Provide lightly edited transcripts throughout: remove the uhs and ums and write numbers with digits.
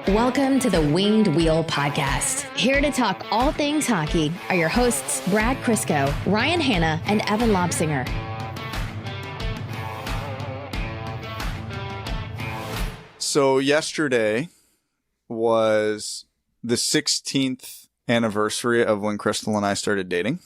Welcome to the Winged Wheel Podcast. Here to talk all things hockey are your hosts, Brad Crisco, Ryan Hanna, and Evan Lobsinger. So yesterday was the 16th anniversary of when Crystal and I started dating.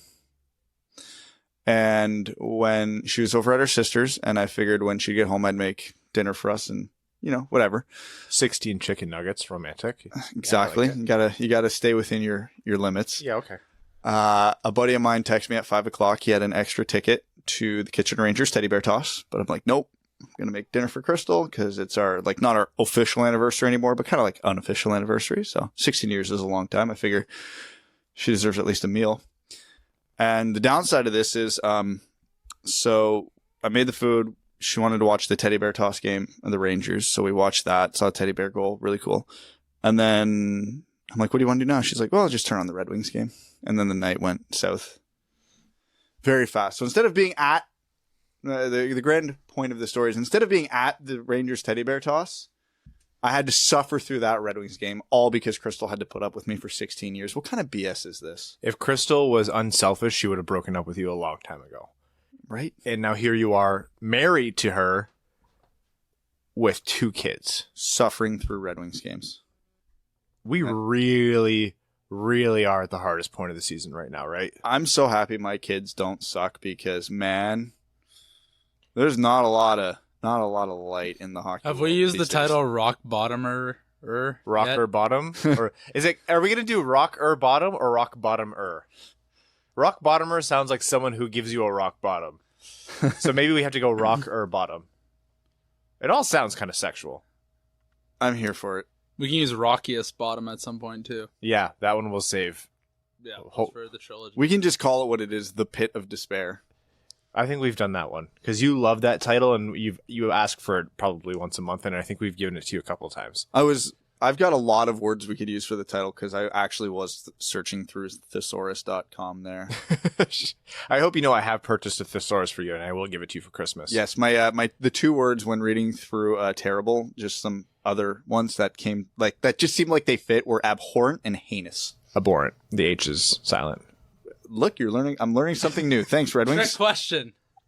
And when she was over at her sister's, and I figured when she'd get home, I'd make dinner for us and, you know, whatever. 16 chicken nuggets, romantic. Exactly. Yeah, like you gotta stay within your limits. Yeah, okay. A buddy of mine texted me at 5 o'clock. He had an extra ticket to the Kitchen Rangers teddy bear toss, but I'm like, nope. I'm going to make dinner for Crystal because it's our, like, not our official anniversary anymore, but kind of like unofficial anniversary. So 16 years is a long time. I figure she deserves at least a meal. And the downside of this is, so I made the food. She wanted to watch the teddy bear toss game of the Rangers. So we watched that, saw a teddy bear goal. Really cool. And then I'm like, what do you want to do now? She's like, well, I'll just turn on the Red Wings game. And then the night went south very fast. So instead of being at, the grand point of the story is instead of being at the Rangers teddy bear toss, I had to suffer through that Red Wings game, all because Crystal had to put up with me for 16 years. What kind of BS is this? If Crystal was unselfish, she would have broken up with you a long time ago. Right? And now here you are, married to her with 2 kids. Suffering through Red Wings games. We really are at the hardest point of the season right now, right? I'm so happy my kids don't suck because, man, there's not a lot of light in the hockey. Have we used the title Rock Bottomer? Rock or bottom? Or is it? Are we gonna do rock or bottom or rock bottomer? Rock bottomer sounds like someone who gives you a rock bottom. So maybe we have to go rock or bottom. It all sounds kind of sexual. I'm here for it. We can use Rockiest Bottom at some point too. Yeah, that one we'll save. Yeah, for the trilogy. We can just call it what it is: the Pit of Despair. I think we've done that one because you love that title and you ask for it probably once a month, and I think we've given it to you a couple of times. I've got a lot of words we could use for the title because I actually was searching through thesaurus.com there. I hope you know I have purchased a thesaurus for you, and I will give it to you for Christmas. Yes, the 2 words when reading through terrible, just some other ones that came like that just seemed like they fit were abhorrent and heinous. Abhorrent. The H is silent. Look, I'm learning something new. Thanks, Red Wings.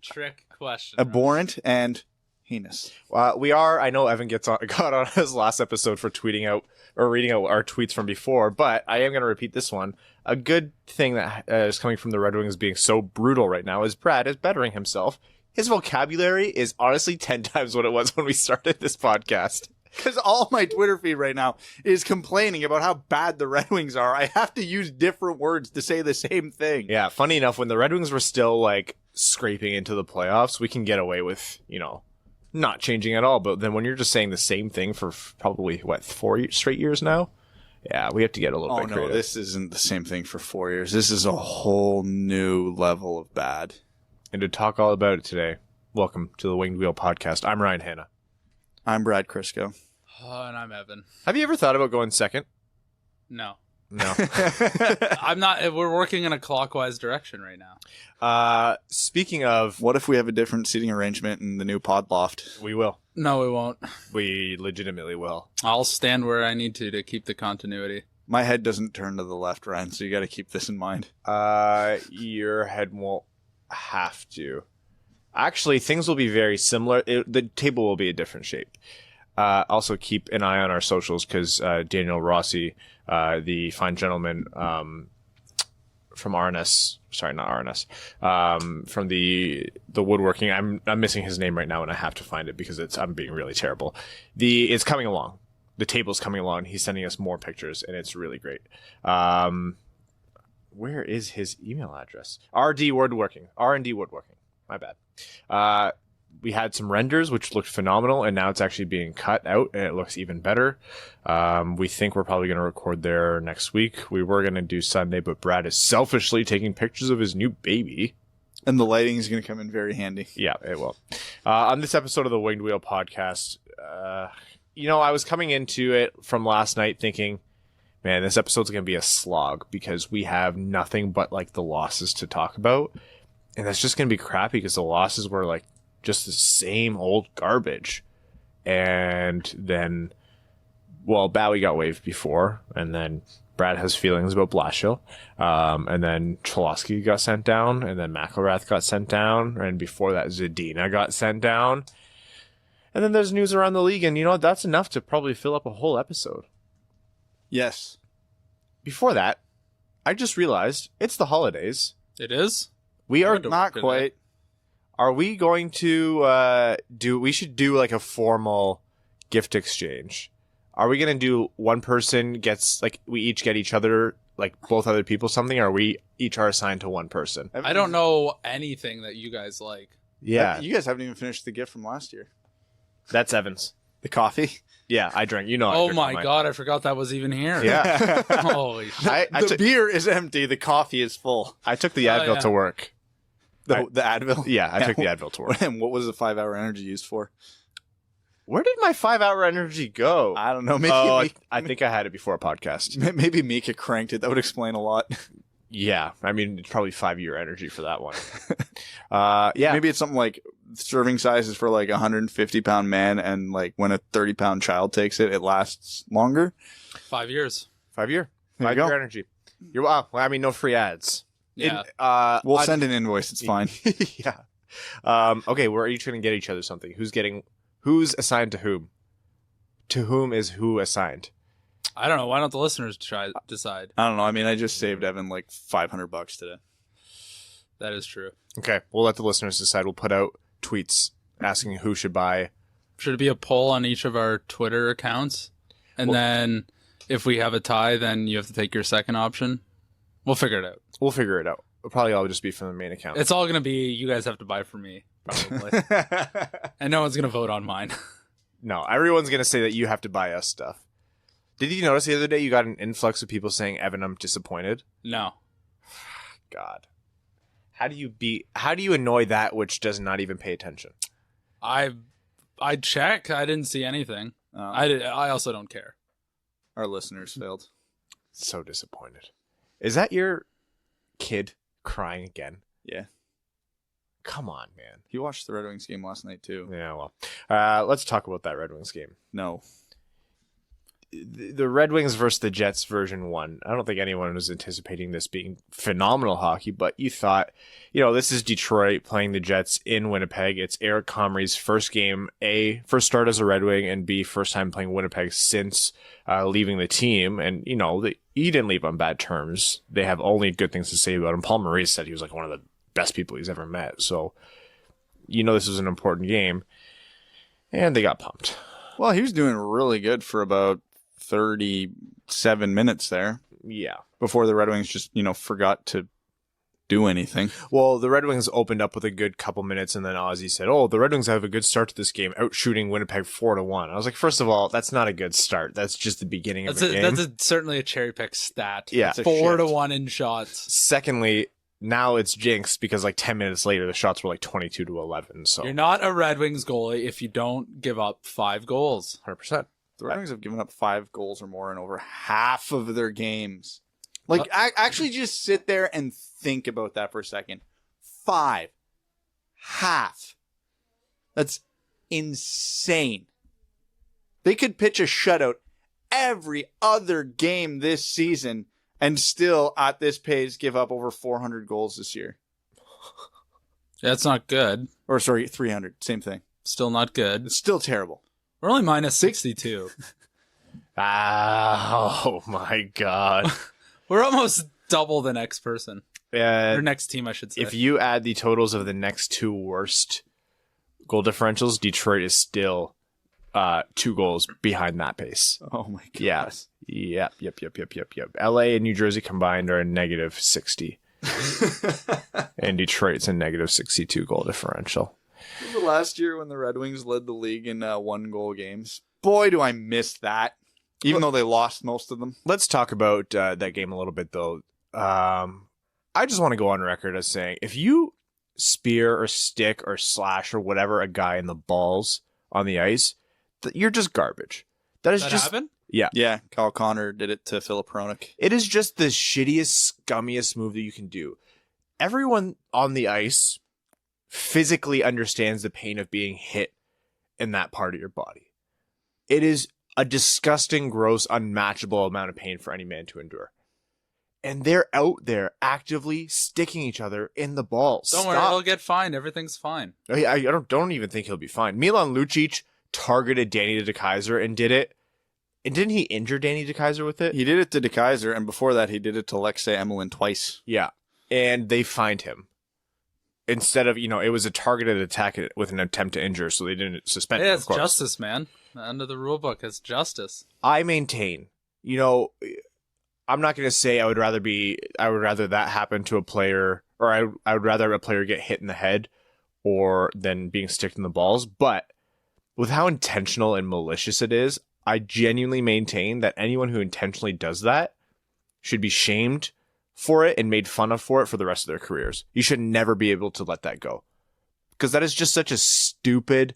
Trick question. Abhorrent and heinous. I know Evan got on his last episode for tweeting out or reading out our tweets from before, but I am going to repeat this one. A good thing that is coming from the Red Wings being so brutal right now is Brad is bettering himself. His vocabulary is honestly 10 times what it was when we started this podcast. Because all my Twitter feed right now is complaining about how bad the Red Wings are. I have to use different words to say the same thing. Yeah, funny enough, when the Red Wings were still like scraping into the playoffs, we can get away with, not changing at all. But then when you're just saying the same thing for probably, 4 straight years now? Yeah, we have to get a little bit creative. No, this isn't the same thing for 4 years. This is a whole new level of bad. And to talk all about it today, welcome to the Winged Wheel Podcast. I'm Ryan Hanna. I'm Brad Crisco. Oh, and I'm Evan. Have you ever thought about going second? No. I'm not. We're working in a clockwise direction right now. Speaking of... What if we have a different seating arrangement in the new pod loft? We will. No, we won't. We legitimately will. I'll stand where I need to keep the continuity. My head doesn't turn to the left, Ryan, so you got to keep this in mind. Your head won't have to. Actually, things will be very similar. The table will be a different shape. Also, keep an eye on our socials because Daniel Rossi, the fine gentleman from RNS, sorry, not RNS, from the woodworking. I'm missing his name right now, and I have to find it because I'm being really terrible. It's coming along. The table's coming along. He's sending us more pictures, and it's really great. Where is his email address? R&D Woodworking. My bad. We had some renders, which looked phenomenal, and now it's actually being cut out, and it looks even better. We think we're probably going to record there next week. We were going to do Sunday, but Brad is selfishly taking pictures of his new baby. And the lighting is going to come in very handy. Yeah, it will. On this episode of the Winged Wheel Podcast, I was coming into it from last night thinking, man, this episode's going to be a slog because we have nothing but, the losses to talk about. And that's just going to be crappy because the losses were, just the same old garbage. And then well, Bowie got waived before, and then Brad has feelings about Blashill. And then Cholowski got sent down, and then McElrath got sent down, and before that, Zadina got sent down. And then there's news around the league, and you know what? That's enough to probably fill up a whole episode. Yes. Before that, I just realized it's the holidays. It is? We are Not quite. Are we going to we should do like a formal gift exchange. Are we going to do one person gets, like, we each get each other, like, both other people something, or we each are assigned to one person? I don't know anything that you guys like. Yeah. You guys haven't even finished the gift from last year. That's Evan's. The coffee? Yeah, I drank. You know I Oh drank my mine. God, I forgot that was even here. Yeah. Holy shit. The beer is empty. The coffee is full. I took the Oh, Advil yeah. to work. The Advil? Yeah, I took the Advil to work. And what was the 5-hour energy used for? Where did my 5-hour energy go? I don't know. Maybe I think I had it before a podcast. maybe Mika cranked it. That would explain a lot. Yeah, I mean, it's probably 5-year energy for that one. Yeah. Maybe it's something like serving size is for like a 150-pound man, and like when a 30-pound child takes it, it lasts longer. 5 years. 5-year. There you 5-year go. energy. You're well, I mean, no free ads. Yeah. We'll send an invoice. It's fine. Yeah. Okay, we're each going to get each other something. Who's assigned to whom? To whom is who assigned? I don't know. Why don't the listeners decide? I don't know. I mean, I just saved Evan like $500 today. That is true. Okay, we'll let the listeners decide. We'll put out tweets asking who should buy. Should it be a poll on each of our Twitter accounts? And then if we have a tie, then you have to take your second option? We'll figure it out. We'll figure it out. It'll probably all just be from the main account. It's all going to be, you guys have to buy for me, probably. And no one's going to vote on mine. No, everyone's going to say that you have to buy us stuff. Did you notice the other day you got an influx of people saying, Evan, I'm disappointed? No. God. How do you annoy that which does not even pay attention? I checked. I didn't see anything. I also don't care. Our listeners failed. So disappointed. Is that your kid crying again? Yeah. Come on, man. He watched the Red Wings game last night too. Yeah, well. Let's talk about that Red Wings game. No. The Red Wings versus the Jets version 1. I don't think anyone was anticipating this being phenomenal hockey, but you thought, this is Detroit playing the Jets in Winnipeg. It's Eric Comrie's first game, A, first start as a Red Wing, and B, first time playing Winnipeg since leaving the team. And, he didn't leave on bad terms. They have only good things to say about him. Paul Maurice said he was like one of the best people he's ever met. So, this was an important game. And they got pumped. Well, he was doing really good for about 37 minutes there. Yeah. Before the Red Wings just, forgot to do anything. Well, the Red Wings opened up with a good couple minutes, and then Ozzy said, the Red Wings have a good start to this game, outshooting Winnipeg 4-1. I was like, first of all, that's not a good start. That's just the beginning of the game. That's certainly a cherry pick stat. Yeah. 4-1 in shots. Secondly, now it's jinxed because like 10 minutes later, the shots were like 22-11. So You're not a Red Wings goalie if you don't give up 5 goals. 100%. The Red Wings have given up 5 goals or more in over half of their games. Like, actually just sit there and think about that for a second. 5. Half. That's insane. They could pitch a shutout every other game this season and still, at this pace, give up over 400 goals this year. That's not good. Or, sorry, 300. Same thing. Still not good. It's still terrible. We're only minus 62. Oh, my God. We're almost double the next person. Or next team, I should say. If you add the totals of the next 2 worst goal differentials, Detroit is still 2 goals behind that pace. Oh, my God. Yeah. Yep. LA and New Jersey combined are a negative 60. And Detroit's a negative 62 goal differential. Remember last year when the Red Wings led the league in 1-goal games? Boy, do I miss that. Even though they lost most of them. Let's talk about that game a little bit, though. I just want to go on record as saying, if you spear or stick or slash or whatever a guy in the balls on the ice, you're just garbage. That happened? Yeah. Yeah, Kyle Connor did it to Philip Hronik. It is just the shittiest, scummiest move that you can do. Everyone on the ice physically understands the pain of being hit in that part of your body. It is a disgusting, gross, unmatchable amount of pain for any man to endure. And they're out there actively sticking each other in the balls. Don't worry, he'll get fined. Everything's fine. I don't even think he'll be fine. Milan Lucic targeted Danny DeKeyser and did it. And didn't he injure Danny DeKeyser with it? He did it to DeKeyser, and before that, he did it to Alexei Emelin twice. Yeah. And they fined him. Instead of, it was a targeted attack with an attempt to injure, so they didn't suspend him. Yeah, it's justice, man. Under the rule book, it's justice. I maintain, I'm not going to say I would rather that happen to a player, or I would rather a player get hit in the head or than being sticked in the balls. But with how intentional and malicious it is, I genuinely maintain that anyone who intentionally does that should be shamed for it and made fun of for it for the rest of their careers. You should never be able to let that go, because that is just such a stupid,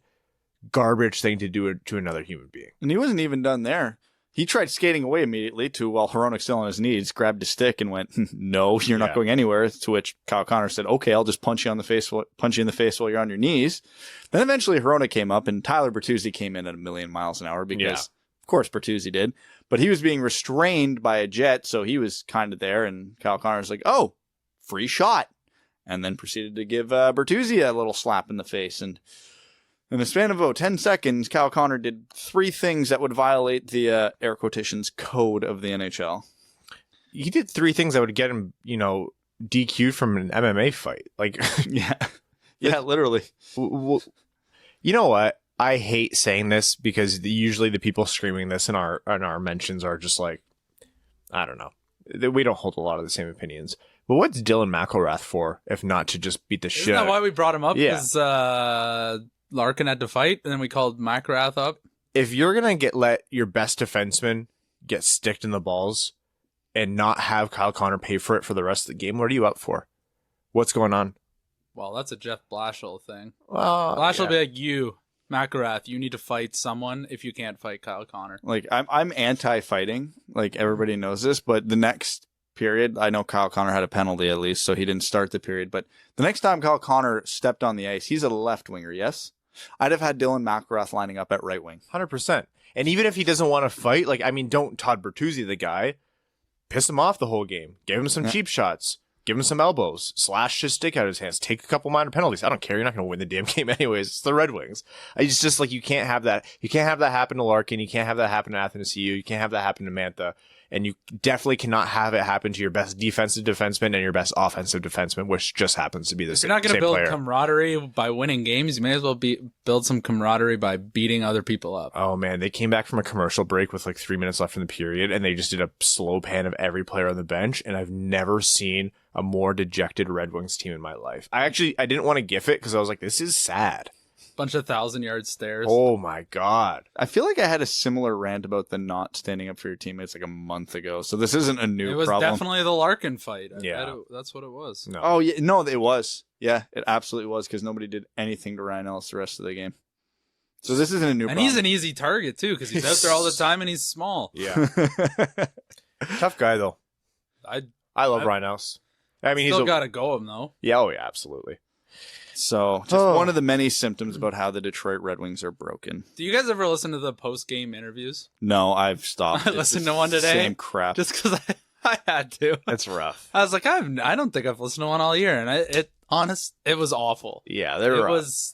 garbage thing to do to another human being. And he wasn't even done there. He tried skating away immediately while Hronek still on his knees, grabbed his stick and went, "No, you're not going anywhere." To which Kyle Connor said, "Okay, I'll just punch you in the face while you're on your knees." Then eventually Hronek came up and Tyler Bertuzzi came in at 1,000,000 miles an hour because, of course, Bertuzzi did. But he was being restrained by a jet, so he was kind of there. And Kyle Connor's like, "Oh, free shot," and then proceeded to give Bertuzzi a little slap in the face. And in the span of about 10 seconds, Kyle Connor did 3 things that would violate the air quotations code of the NHL. He did 3 things that would get him, DQ'd from an MMA fight. Like, yeah, literally. You know what? I hate saying this because usually the people screaming this in our mentions are just like, I don't know. We don't hold a lot of the same opinions. But what's Dylan McElrath for if not to just beat the shit? Isn't that why we brought him up? Yeah. Because Larkin had to fight, and then we called McElrath up. If you're gonna let your best defenseman get sticked in the balls and not have Kyle Connor pay for it for the rest of the game, what are you up for? What's going on? Well, that's a Jeff Blashill thing. Well, Blashill will be like, "You, McElrath, you need to fight someone if you can't fight Kyle Connor." Like, I'm anti-fighting. Like, everybody knows this, but the next period, I know Kyle Connor had a penalty at least, so he didn't start the period. But the next time Kyle Connor stepped on the ice, he's a left winger, yes? I'd have had Dylan McElrath lining up at right wing. 100%. And even if he doesn't want to fight, don't Todd Bertuzzi the guy. Piss him off the whole game. Give him some cheap shots. Give him some elbows. Slash his stick out of his hands. Take a couple minor penalties. I don't care. You're not going to win the damn game anyways. It's the Red Wings. It's just like, you can't have that. You can't have that happen to Larkin. You can't have that happen to Athanasiou. You can't have that happen to Mantha. And you definitely cannot have it happen to your best defensive defenseman and your best offensive defenseman, which just happens to be the same player. If you're not going to build camaraderie by winning games, you may as well build some camaraderie by beating other people up. Oh, man. They came back from a commercial break with 3 minutes left in the period, and they just did a slow pan of every player on the bench, and I've never seen a more dejected Red Wings team in my life. I didn't want to gif it because I was like, this is sad. Bunch of 1,000-yard stares. Oh my God. I feel like I had a similar rant about the not standing up for your teammates a month ago. So this isn't a new problem. It was definitely the Larkin fight. Yeah. That's what it was. No. Oh, yeah. No, it was. Yeah, it absolutely was, because nobody did anything to Ryan Ellis the rest of the game. So this isn't a new problem. And he's an easy target, too, because he's out there all the time and he's small. Yeah. Tough guy, though. I love Ryan Ellis. He's still got to go him, though. Yeah, oh yeah, absolutely. So, just one of the many symptoms about how the Detroit Red Wings are broken. Do you guys ever listen to the post-game interviews? No, I've stopped. I listened to one today. Same crap. Just because I had to. That's rough. I was like, I don't think I've listened to one all year, and it was awful. Yeah, they're rough.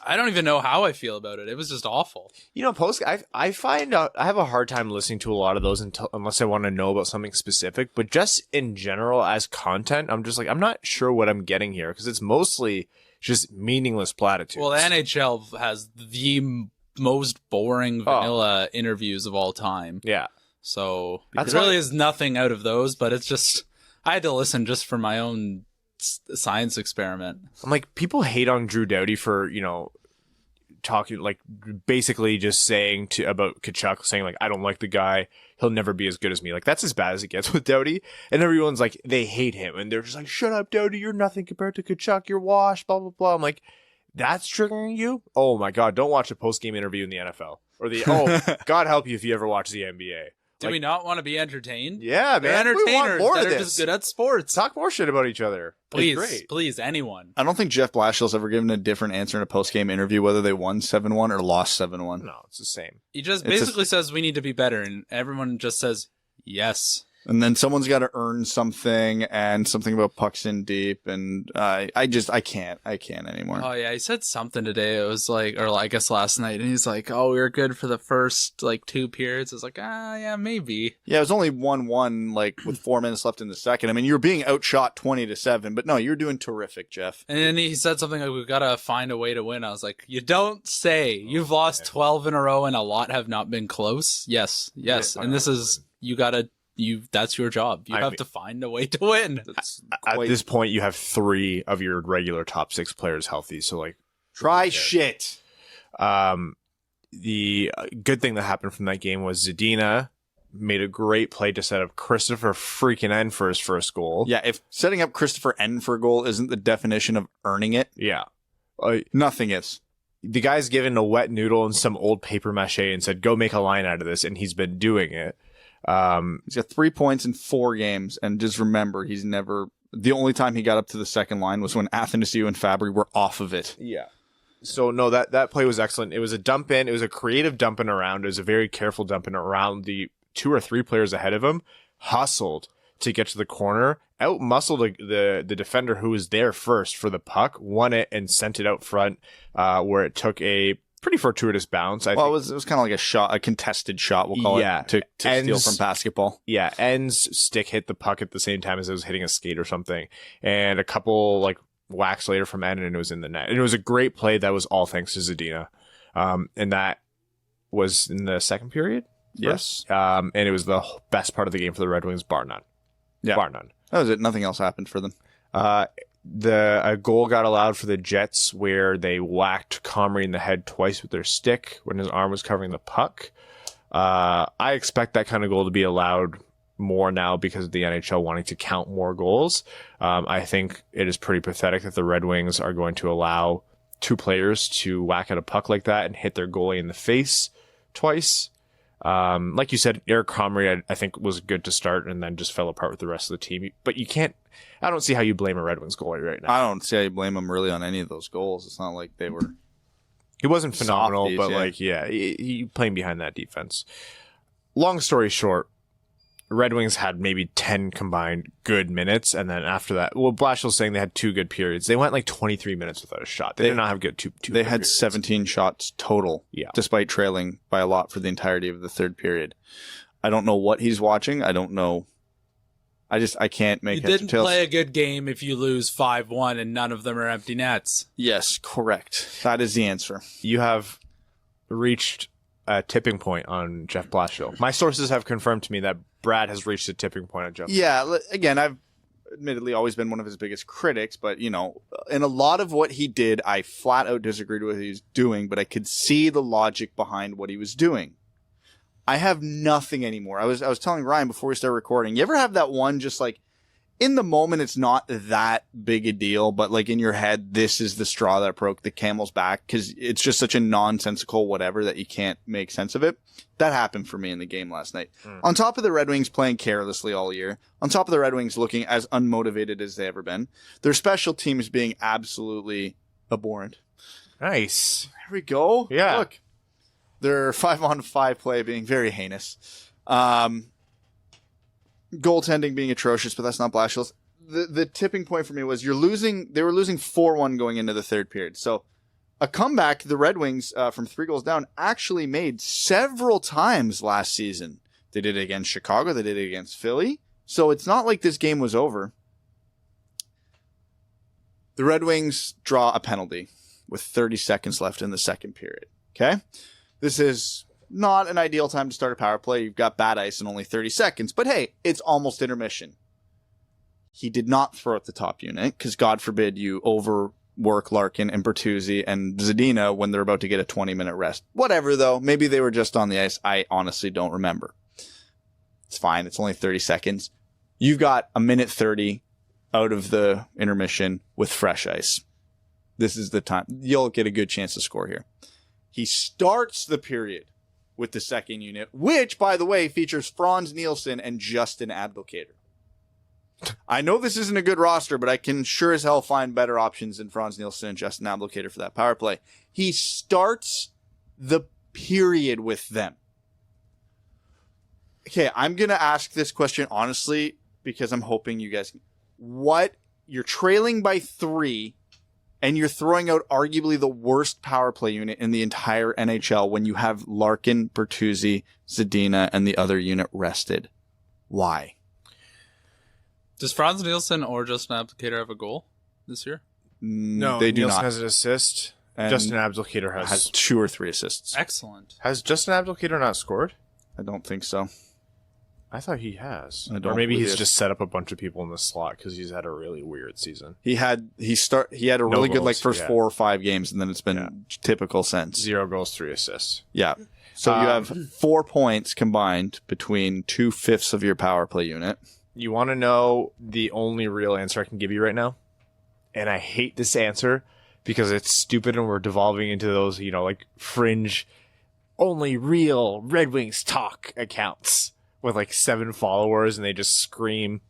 I don't even know how I feel about it. It was just awful. I find out I have a hard time listening to a lot of those unless I want to know about something specific. But just in general, as content, I'm just like, I'm not sure what I'm getting here because it's mostly just meaningless platitudes. Well, the NHL has the most boring vanilla interviews of all time. Yeah. So there really is nothing out of those, but it's just, I had to listen just for my own science experiment. I'm like, people hate on Drew Doughty for, talking, basically just saying about Tkachuk, saying I don't like the guy, he'll never be as good as me. That's as bad as it gets with Doughty, and everyone's like, they hate him, and they're just like, shut up, Doughty, you're nothing compared to Tkachuk, you're washed, blah blah blah. I'm like, that's triggering you? Oh my God, don't watch a post-game interview in the NFL, or God help you if you ever watch the NBA. Do we not want to be entertained? Yeah, They're man. We want entertainers more that of are this. just good at sports. Talk more shit about each other. It's great. Please, anyone. I don't think Jeff Blashill's ever given a different answer in a post-game interview, whether they won 7-1 or lost 7-1. No, it's the same. He just It's basically says we need to be better, and everyone just says yes. And then someone's got to earn something, and something about pucks in deep, and I can't anymore. Oh yeah, he said something today. It was like, or I guess last night, and he's like, "Oh, we were good for the first like 2 periods." I was like, yeah, maybe. Yeah, it was only 1-1, like with 4 minutes left in the second. I mean, you were being outshot 20-7, but no, you're doing terrific, Jeff. And then he said something like, "We've got to find a way to win." I was like, "You don't say. You've lost 12 in a row, and a lot have not been close." Yes, and this is that's your job. You have to find a way to win. At this point, you have 3 of your regular top 6 players healthy. So, like, Try shit. The good thing that happened from that game was Zadina made a great play to set up Christopher freaking N for his first goal. Yeah, if setting up Christopher N for a goal isn't the definition of earning it, Yeah. nothing is. The guy's given a wet noodle and some old paper mache and said, go make a line out of this. And he's been doing it. He's got 3 points in 4 games, and just remember, the only time he got up to the second line was when Athanasiou and Fabry were off of it. Yeah. So, no, that play was excellent. It was a dump in. It was a creative dumping around. It was a very careful dumping around the 2 or 3 players ahead of him. Hustled to get to the corner. Out-muscled the defender who was there first for the puck. Won it and sent it out front where it took a pretty fortuitous bounce. I think. It was kind of like a contested shot, we'll call it, to steal from basketball. Yeah, N's stick hit the puck at the same time as it was hitting a skate or something. And a couple, like, whacks later from N, and it was in the net. And it was a great play. That was all thanks to Zadina. And that was in the second period? Yes. And it was the best part of the game for the Red Wings, bar none. Yeah. Bar none. That was it. Nothing else happened for them. A goal got allowed for the Jets where they whacked Comrie in the head twice with their stick when his arm was covering the puck. I expect that kind of goal to be allowed more now because of the NHL wanting to count more goals. I think it is pretty pathetic that the Red Wings are going to allow 2 players to whack at a puck like that and hit their goalie in the face twice. Like you said, Eric Comrie, I think, was good to start and then just fell apart with the rest of the team. But I don't see how you blame a Red Wings goalie right now. I don't see how you blame him really on any of those goals. It's not like they were... He wasn't phenomenal, softies, but he playing behind that defense. Long story short, Red Wings had maybe 10 combined good minutes, and then after that, Blashill's saying they had 2 good periods. They went like 23 minutes without a shot. They did not have good two They good had periods. 17 shots total, despite trailing by a lot for the entirety of the third period. I don't know what he's watching. I don't know. I can't make heads or didn't tails. play a good game if you lose 5-1 and none of them are empty nets. Yes, correct. That is the answer. You have reached a tipping point on Jeff Blashill. My sources have confirmed to me that Brad has reached a tipping point on Jeff. Yeah, again, I've admittedly always been one of his biggest critics, but, in a lot of what he did, I flat out disagreed with what he was doing, but I could see the logic behind what he was doing. I have nothing anymore. I was telling Ryan before we started recording, you ever have that one just like, in the moment, it's not that big a deal, but like in your head, this is the straw that broke the camel's back because it's just such a nonsensical whatever that you can't make sense of it. That happened for me in the game last night. On top of the Red Wings playing carelessly all year, on top of the Red Wings looking as unmotivated as they ever been, their special teams being absolutely abhorrent. Nice. There we go. Yeah. Look, their 5-on-5 play being very heinous. Goaltending being atrocious, but that's not Blashill's. The tipping point for me was they were losing 4-1 going into the third period. So a comeback the Red Wings from 3 goals down actually made several times last season. They did it against Chicago. They did it against Philly. So it's not like this game was over. The Red Wings draw a penalty with 30 seconds left in the second period. Okay? This is not an ideal time to start a power play. You've got bad ice in only 30 seconds. But hey, it's almost intermission. He did not throw at the top unit because God forbid you overwork Larkin and Bertuzzi and Zadina when they're about to get a 20-minute rest. Whatever, though. Maybe they were just on the ice. I honestly don't remember. It's fine. It's only 30 seconds. You've got a minute 30 out of the intermission with fresh ice. This is the time. You'll get a good chance to score here. He starts the period with the second unit, which, by the way, features Franz Nielsen and Justin Abdelkader. I know this isn't a good roster, but I can sure as hell find better options than Franz Nielsen and Justin Abdelkader for that power play. He starts the period with them. Okay, I'm going to ask this question honestly because I'm hoping you guys... You're trailing by 3, and you're throwing out arguably the worst power play unit in the entire NHL when you have Larkin, Bertuzzi, Zadina, and the other unit rested. Why? Does Franz Nielsen or Justin Abdelkader have a goal this year? No, they do Nielsen not. has an assist. And Justin Abdelkader has 2 or 3 assists. Excellent. Has Justin Abdelkader not scored? I don't think so. I thought he has. I don't Or maybe believe he's it. just set up a bunch of people in the slot because he's had a really weird season. He had a really good goals, first yeah. 4 or 5 games, and then it's been typical since. 0 goals, 3 assists. Yeah. So you have 4 points combined between 2/5 of your power play unit. You want to know the only real answer I can give you right now? And I hate this answer because it's stupid and we're devolving into those, like fringe, only real Red Wings talk accounts with like 7 followers and they just scream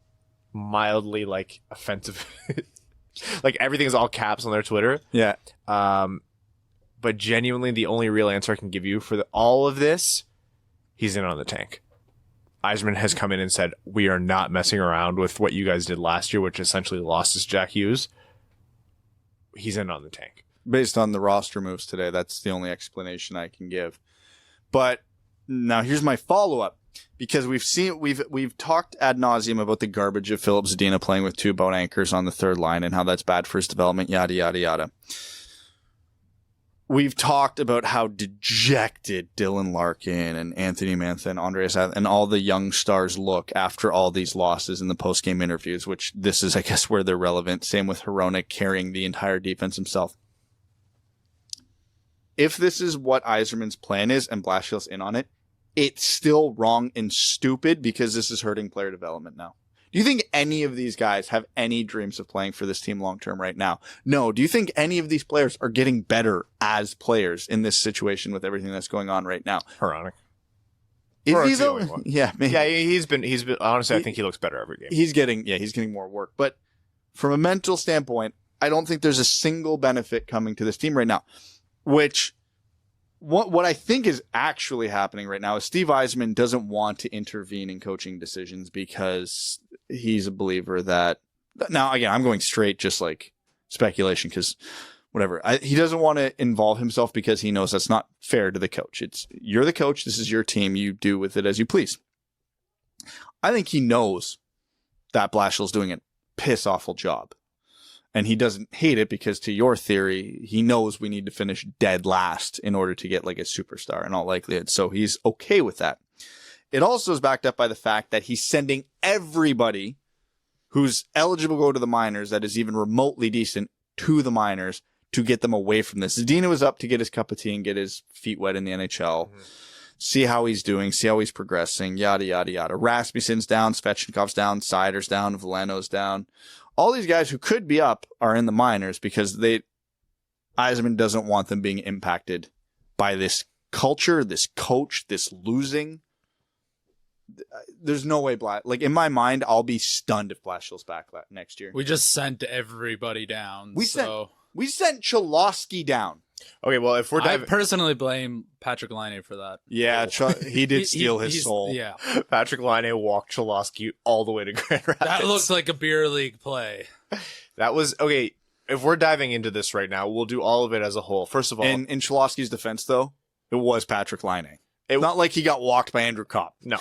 mildly like offensive. Like everything's all caps on their Twitter. Yeah. But genuinely the only real answer I can give you for all of this, he's in on the tank. Yzerman has come in and said, we are not messing around with what you guys did last year, which essentially lost us Jack Hughes. He's in on the tank. Based on the roster moves today, that's the only explanation I can give. But now here's my follow-up. Because we've talked ad nauseum about the garbage of Philip Zadina playing with 2 boat anchors on the third line and how that's bad for his development, yada, yada, yada. We've talked about how dejected Dylan Larkin and Anthony Mantha and Andreas and all the young stars look after all these losses in the post-game interviews, which this is, I guess, where they're relevant. Same with Hronek carrying the entire defense himself. If this is what Yzerman's plan is and Blashill's in on it, it's still wrong and stupid because this is hurting player development now. Do you think any of these guys have any dreams of playing for this team long-term right now? No. Do you think any of these players are getting better as players in this situation with everything that's going on right now? Hronek. Is Or he it's the though? only one. Yeah, maybe. Yeah, he's been honestly, I think he looks better every game. He's getting more work. But from a mental standpoint, I don't think there's a single benefit coming to this team right now, which what I think is actually happening right now is Steve Yzerman doesn't want to intervene in coaching decisions because he's a believer that now, again, I'm going straight, just like speculation because whatever. He doesn't want to involve himself because he knows that's not fair to the coach. You're the coach. This is your team. You do with it as you please. I think he knows that Blashill's doing a piss awful job. And he doesn't hate it because, to your theory, he knows we need to finish dead last in order to get like a superstar in all likelihood. So he's okay with that. It also is backed up by the fact that he's sending everybody who's eligible to go to the minors that is even remotely decent to the minors to get them away from this. Zadina was up to get his cup of tea and get his feet wet in the NHL. Mm-hmm. See how he's doing, see how he's progressing, yada, yada, yada. Rasmussen's down, Svechnikov's down, Seider's down, Veleno's down. All these guys who could be up are in the minors because Yzerman doesn't want them being impacted by this culture, this coach, this losing. There's no way in my mind, I'll be stunned if Blashill's back next year. We just sent everybody down. We sent Cholowski down. Okay, well, if we're I personally blame Patrick Laine for that. Yeah, he did steal his soul. Yeah. Patrick Laine walked Cholowski all the way to Grand Rapids. That looks like a beer league play. That was okay. If we're diving into this right now, we'll do all of it as a whole. First of all, in Cholowski's defense, though, it was Patrick Laine. It's not like he got walked by Andrew Kopp. No.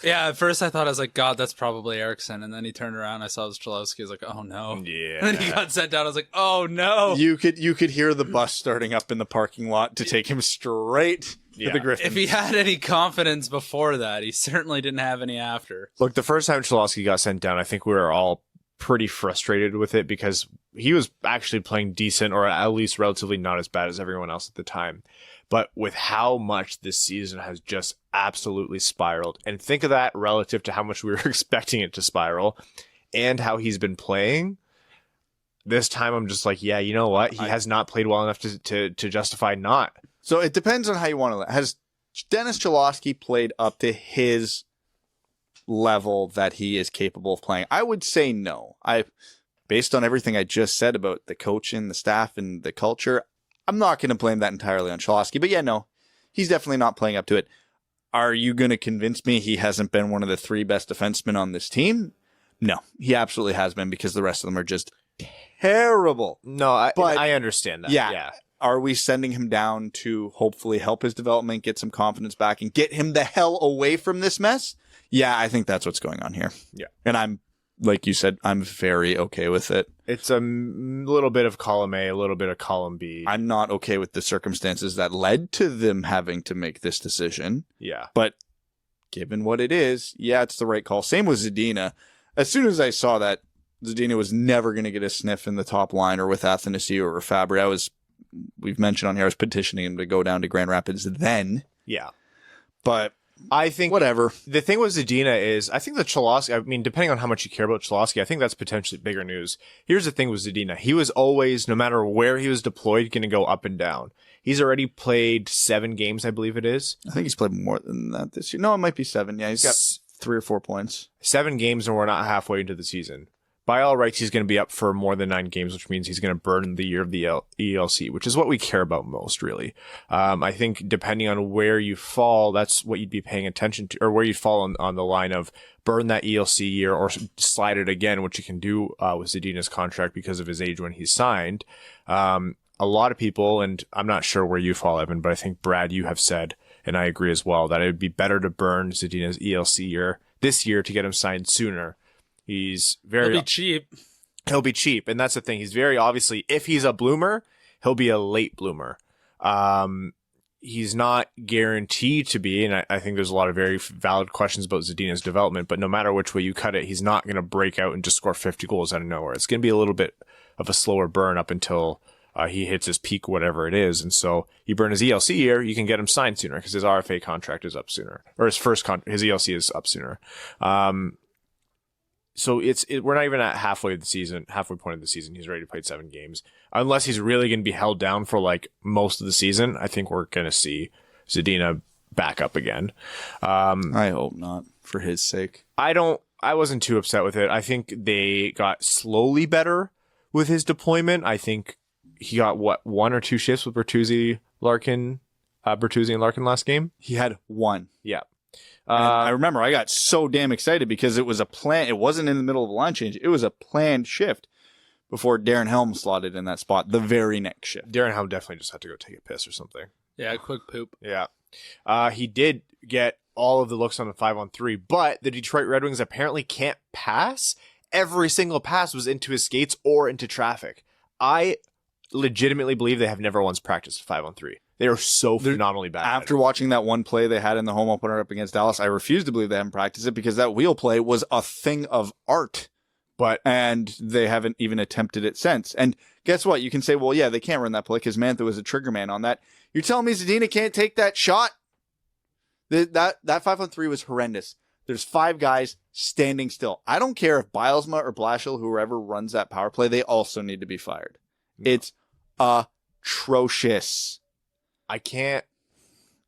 Yeah, at first I thought, I was like, God, that's probably Eriksson. And then he turned around, I saw it was Cholowski. I was like, oh no. Yeah. And then he got sent down. I was like, oh no. You could hear the bus starting up in the parking lot to take him straight to the Griffins. If he had any confidence before that, he certainly didn't have any after. Look, the first time Cholowski got sent down, I think we were all pretty frustrated with it because he was actually playing decent, or at least relatively not as bad as everyone else at the time. But with how much this season has just absolutely spiraled, and think of that relative to how much we were expecting it to spiral and how he's been playing, this time I'm just like, yeah, you know what? He has not played well enough to justify not. So it depends on how you want to. Has Dennis Cholowski played up to his level that he is capable of playing? I would say no. Based on everything I just said about the coaching, the staff, and the culture, I'm not going to blame that entirely on Cholowski. But yeah, no, he's definitely not playing up to it. Are you going to convince me he hasn't been one of the 3 best defensemen on this team? No, he absolutely has been, because the rest of them are just terrible. No, I understand that. Yeah. Are we sending him down to hopefully help his development, get some confidence back, and get him the hell away from this mess? Yeah, I think that's what's going on here. Yeah. And I'm, like you said, I'm very okay with it. It's a little bit of column A, a little bit of column B. I'm not okay with the circumstances that led to them having to make this decision. Yeah. But given what it is, yeah, it's the right call. Same with Zadina. As soon as I saw that Zadina was never going to get a sniff in the top line or with Athanasiou or Fabry, we've mentioned on here, I was petitioning him to go down to Grand Rapids then. Yeah. But I think whatever. The thing with Zadina is, I think that Cholowski, I mean, depending on how much you care about Cholowski, I think that's potentially bigger news. Here's the thing with Zadina. He was always, no matter where he was deployed, going to go up and down. He's already played 7 games, I believe it is. I think he's played more than that this year. No, it might be 7. Yeah, he's got 3 or 4 points. 7 games, and we're not halfway into the season. By all rights, he's going to be up for more than 9 games, which means he's going to burn the year of the ELC, which is what we care about most, really. I think depending on where you fall, that's what you'd be paying attention to, or where you'd fall on the line of burn that ELC year or slide it again, which you can do with Zadina's contract because of his age when he's signed. A lot of people, and I'm not sure where you fall, Evan, but I think, Brad, you have said, and I agree as well, that it would be better to burn Zadina's ELC year this year to get him signed sooner. He'll be cheap. He'll be cheap. And that's the thing. He's very obviously, if he's a bloomer, he'll be a late bloomer. He's not guaranteed to be, and I think there's a lot of very valid questions about Zadina's development, but no matter which way you cut it, he's not going to break out and just score 50 goals out of nowhere. It's going to be a little bit of a slower burn up until he hits his peak, whatever it is. And so you burn his ELC year, you can get him signed sooner because his RFA contract is up sooner, or his ELC is up sooner. So we're not even at halfway point of the season. He's already played 7 games. Unless he's really going to be held down for like most of the season, I think we're going to see Zadina back up again. I hope not, for his sake. I wasn't too upset with it. I think they got slowly better with his deployment. I think he got 1 or 2 shifts with Bertuzzi and Larkin last game. He had 1. Yeah. I remember I got so damn excited because it was a plan. It wasn't in the middle of a line change. It was a planned shift before Darren Helm slotted in that spot the very next shift. Darren Helm definitely just had to go take a piss or something. Yeah, quick poop. Yeah. He did get all of the looks on the 5-on-3, but the Detroit Red Wings apparently can't pass. Every single pass was into his skates or into traffic. I legitimately believe they have never once practiced 5-on-3. They are so phenomenally bad. After watching that one play they had in the home opener up against Dallas, I refuse to believe they haven't practiced it because that wheel play was a thing of art. And they haven't even attempted it since. And guess what? You can say, well, yeah, they can't run that play because Mantha was a trigger man on that. You're telling me Zadina can't take that shot? That 5-on-3 was horrendous. There's 5 guys standing still. I don't care if Bilesma or Blashill, whoever runs that power play, they also need to be fired. No. It's atrocious. I can't.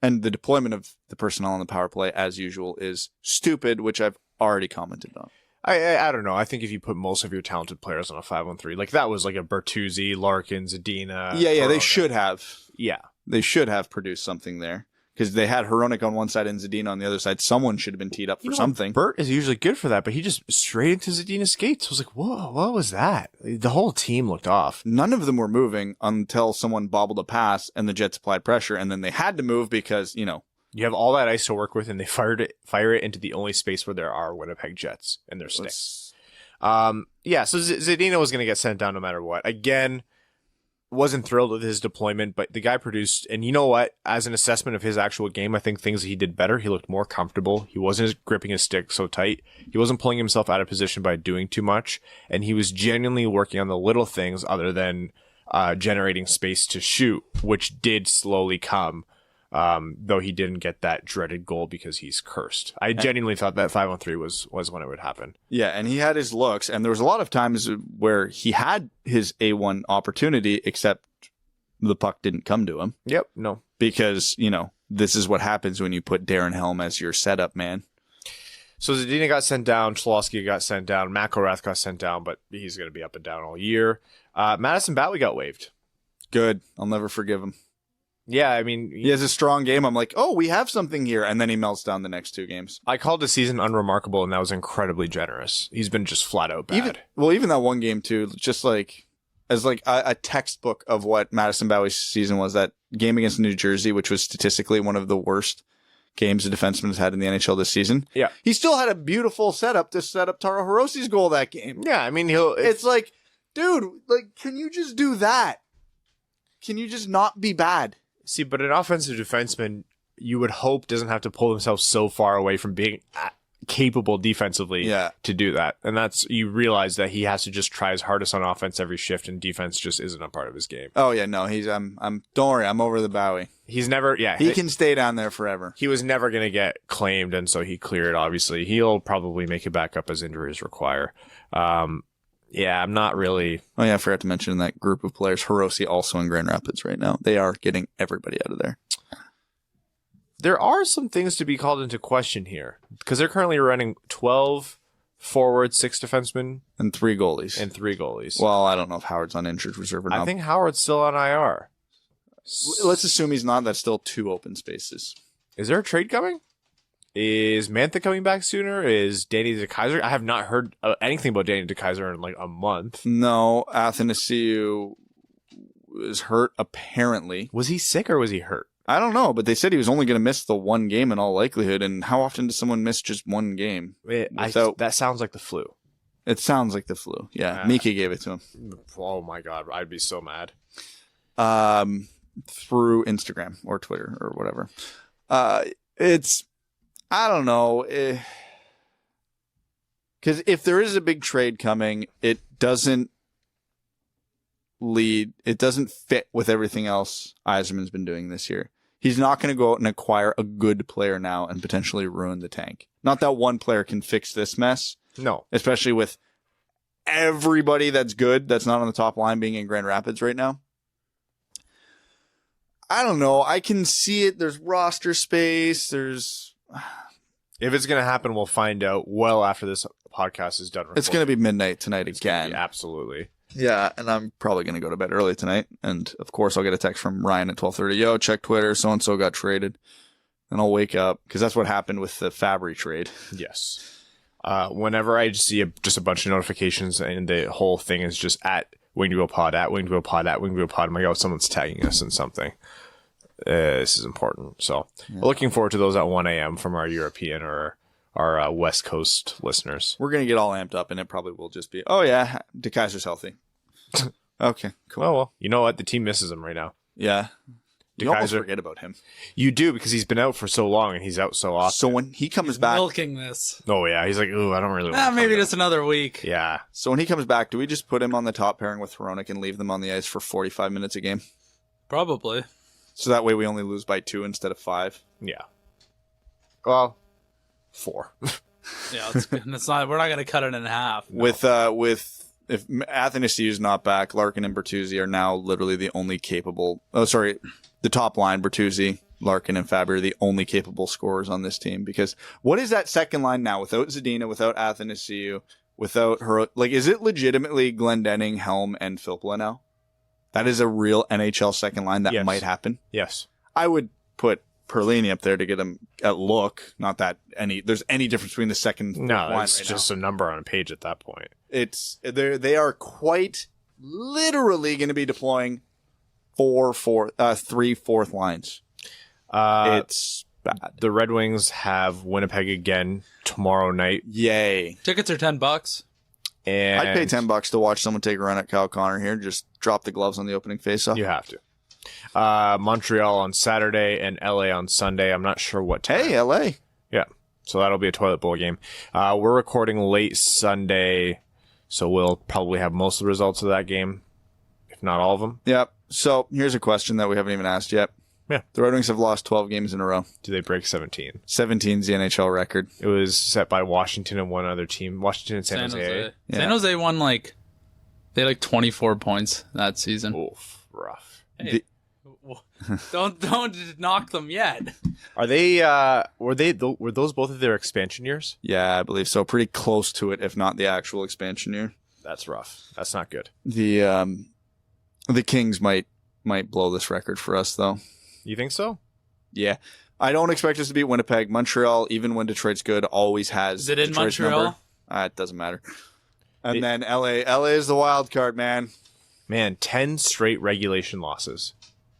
And the deployment of the personnel on the power play, as usual, is stupid, which I've already commented on. I don't know. I think if you put most of your talented players on a 5-on-3, like that was like a Bertuzzi, Larkin, Zadina. Yeah, Corona. they should have. Yeah. They should have produced something there. Because they had Hronek on one side and Zadina on the other side. Someone should have been teed up for something. Bert is usually good for that, but he just straight into Zadina's skates. I was like, whoa, what was that? The whole team looked off. None of them were moving until someone bobbled a pass and the Jets applied pressure. And then they had to move because, you have all that ice to work with, and they fire it into the only space where there are Winnipeg Jets and their sticks. So Zadina was going to get sent down no matter what. Again, wasn't thrilled with his deployment, but the guy produced, and you know what? As an assessment of his actual game, I think things he did better. He looked more comfortable. He wasn't gripping his stick so tight. He wasn't pulling himself out of position by doing too much, and he was genuinely working on the little things other than generating space to shoot, which did slowly come. Though he didn't get that dreaded goal because he's cursed. I genuinely thought that 5-on-3 was when it would happen. Yeah, and he had his looks, and there was a lot of times where he had his A1 opportunity, except the puck didn't come to him. Yep, no. Because, this is what happens when you put Darren Helm as your setup man. So Zadina got sent down, Cholowski got sent down, McElrath got sent down, but he's going to be up and down all year. Madison Bowie got waived. Good. I'll never forgive him. Yeah, I mean... He has a strong game. I'm like, oh, we have something here. And then he melts down the next 2 games. I called the season unremarkable, and that was incredibly generous. He's been just flat out bad. Even that one game, too, just like... As like a textbook of what Madison Bowie's season was, that game against New Jersey, which was statistically one of the worst games a defenseman has had in the NHL this season. Yeah. He still had a beautiful setup to set up Taro Hiroshi's goal that game. Yeah, I mean, It's like, dude, like, can you just do that? Can you just not be bad? See, but an offensive defenseman, you would hope, doesn't have to pull himself so far away from being capable defensively to do that. And you realize that he has to just try his hardest on offense every shift, and defense just isn't a part of his game. Oh yeah, no, don't worry, I'm over the Bowie. He's never, he can stay down there forever. He was never going to get claimed, and so he cleared, obviously. He'll probably make it back up as injuries require. Yeah, I'm not really... Oh yeah, I forgot to mention that group of players, Hiroshi also in Grand Rapids right now. They are getting everybody out of there. There are some things to be called into question here, because they're currently running 12 forwards, 6 defensemen, and 3 goalies. Well, I don't know if Howard's on injured reserve or not. I think Howard's still on IR. Let's assume he's not. That's still 2 open spaces. Is there a trade coming? Is Mantha coming back sooner? Is Danny DeKaiser? I have not heard anything about Danny DeKaiser in like a month. No, Athanasiou is hurt apparently. Was he sick or was he hurt? I don't know, but they said he was only going to miss the 1 game in all likelihood. And how often does someone miss just 1 game? That sounds like the flu. It sounds like the flu. Yeah, Mika gave it to him. Oh my God, I'd be so mad. Through Instagram or Twitter or whatever. I don't know. Because if there is a big trade coming, it doesn't fit with everything else Yzerman's been doing this year. He's not going to go out and acquire a good player now and potentially ruin the tank. Not that one player can fix this mess. No. Especially with everybody that's good, that's not on the top line, being in Grand Rapids right now. I don't know. I can see it. There's roster space. If it's going to happen, we'll find out well after this podcast is done. It's going to be midnight tonight again. Absolutely. Yeah, and I'm probably going to go to bed early tonight. And, of course, I'll get a text from Ryan at 12:30. Yo, check Twitter. So-and-so got traded. And I'll wake up, because that's what happened with the Fabry trade. Yes. Whenever I see just a bunch of notifications and the whole thing is just at Winged Pod, at Winged Pod, at Winged Pod, I'm like, oh, someone's tagging us in something. This is important. So looking forward to those at 1 a.m. from our European or our West Coast listeners. We're going to get all amped up, and it probably will just be, oh, yeah, DeKaiser's healthy. Okay, cool. Oh, well, you know what? The team misses him right now. Yeah. You almost forget about him. You do, because he's been out for so long, and he's out so often. So when he comes back... milking this. Oh, yeah. He's like, ooh, I don't really want to maybe just another week. Yeah. So when he comes back, do we just put him on the top pairing with Hronek and leave them on the ice for 45 minutes a game? Probably. So that way we only lose by 2 instead of 5? Yeah. Well, 4. Yeah, it's not. We're not going to cut it in half. No. If Athanasiou's not back, Larkin and Bertuzzi are now literally the only capable. Oh, sorry, the top line: Bertuzzi, Larkin, and Fabry are the only capable scorers on this team. Because what is that second line now without Zadina, without Athanasiou, without her? Like, is it legitimately Glendening, Helm, and Filppula now? That is a real NHL second line that might happen. Yes, I would put Perlini up there to get him at look. Not that there's any difference between the second. No, it's just a number on a page at that point. They are quite literally going to be deploying 3 fourth lines. It's bad. The Red Wings have Winnipeg again tomorrow night. Yay! Tickets are $10. And I'd pay $10 to watch someone take a run at Kyle Connor here. Just drop the gloves on the opening faceoff. You have to. Montreal on Saturday and LA on Sunday. I'm not sure what time. Hey, LA. Yeah. So that'll be a toilet bowl game. We're recording late Sunday, so we'll probably have most of the results of that game, if not all of them. Yep. So here's a question that we haven't even asked yet. Yeah. The Red Wings have lost 12 games in a row. Do they break 17? 17's the NHL record. It was set by Washington and one other team. Washington and San Jose. Yeah. San Jose won they had 24 points that season. Oof, rough. Hey, Don't knock them yet. Are they? Were those both of their expansion years? Yeah, I believe so. Pretty close to it, if not the actual expansion year. That's rough. That's not good. The Kings might blow this record for us, though. You think so? Yeah. I don't expect us to beat Winnipeg. Montreal, even when Detroit's good, always has Is it in Detroit's Montreal? number. It doesn't matter. And then LA. LA is the wild card, man. Man, 10 straight regulation losses.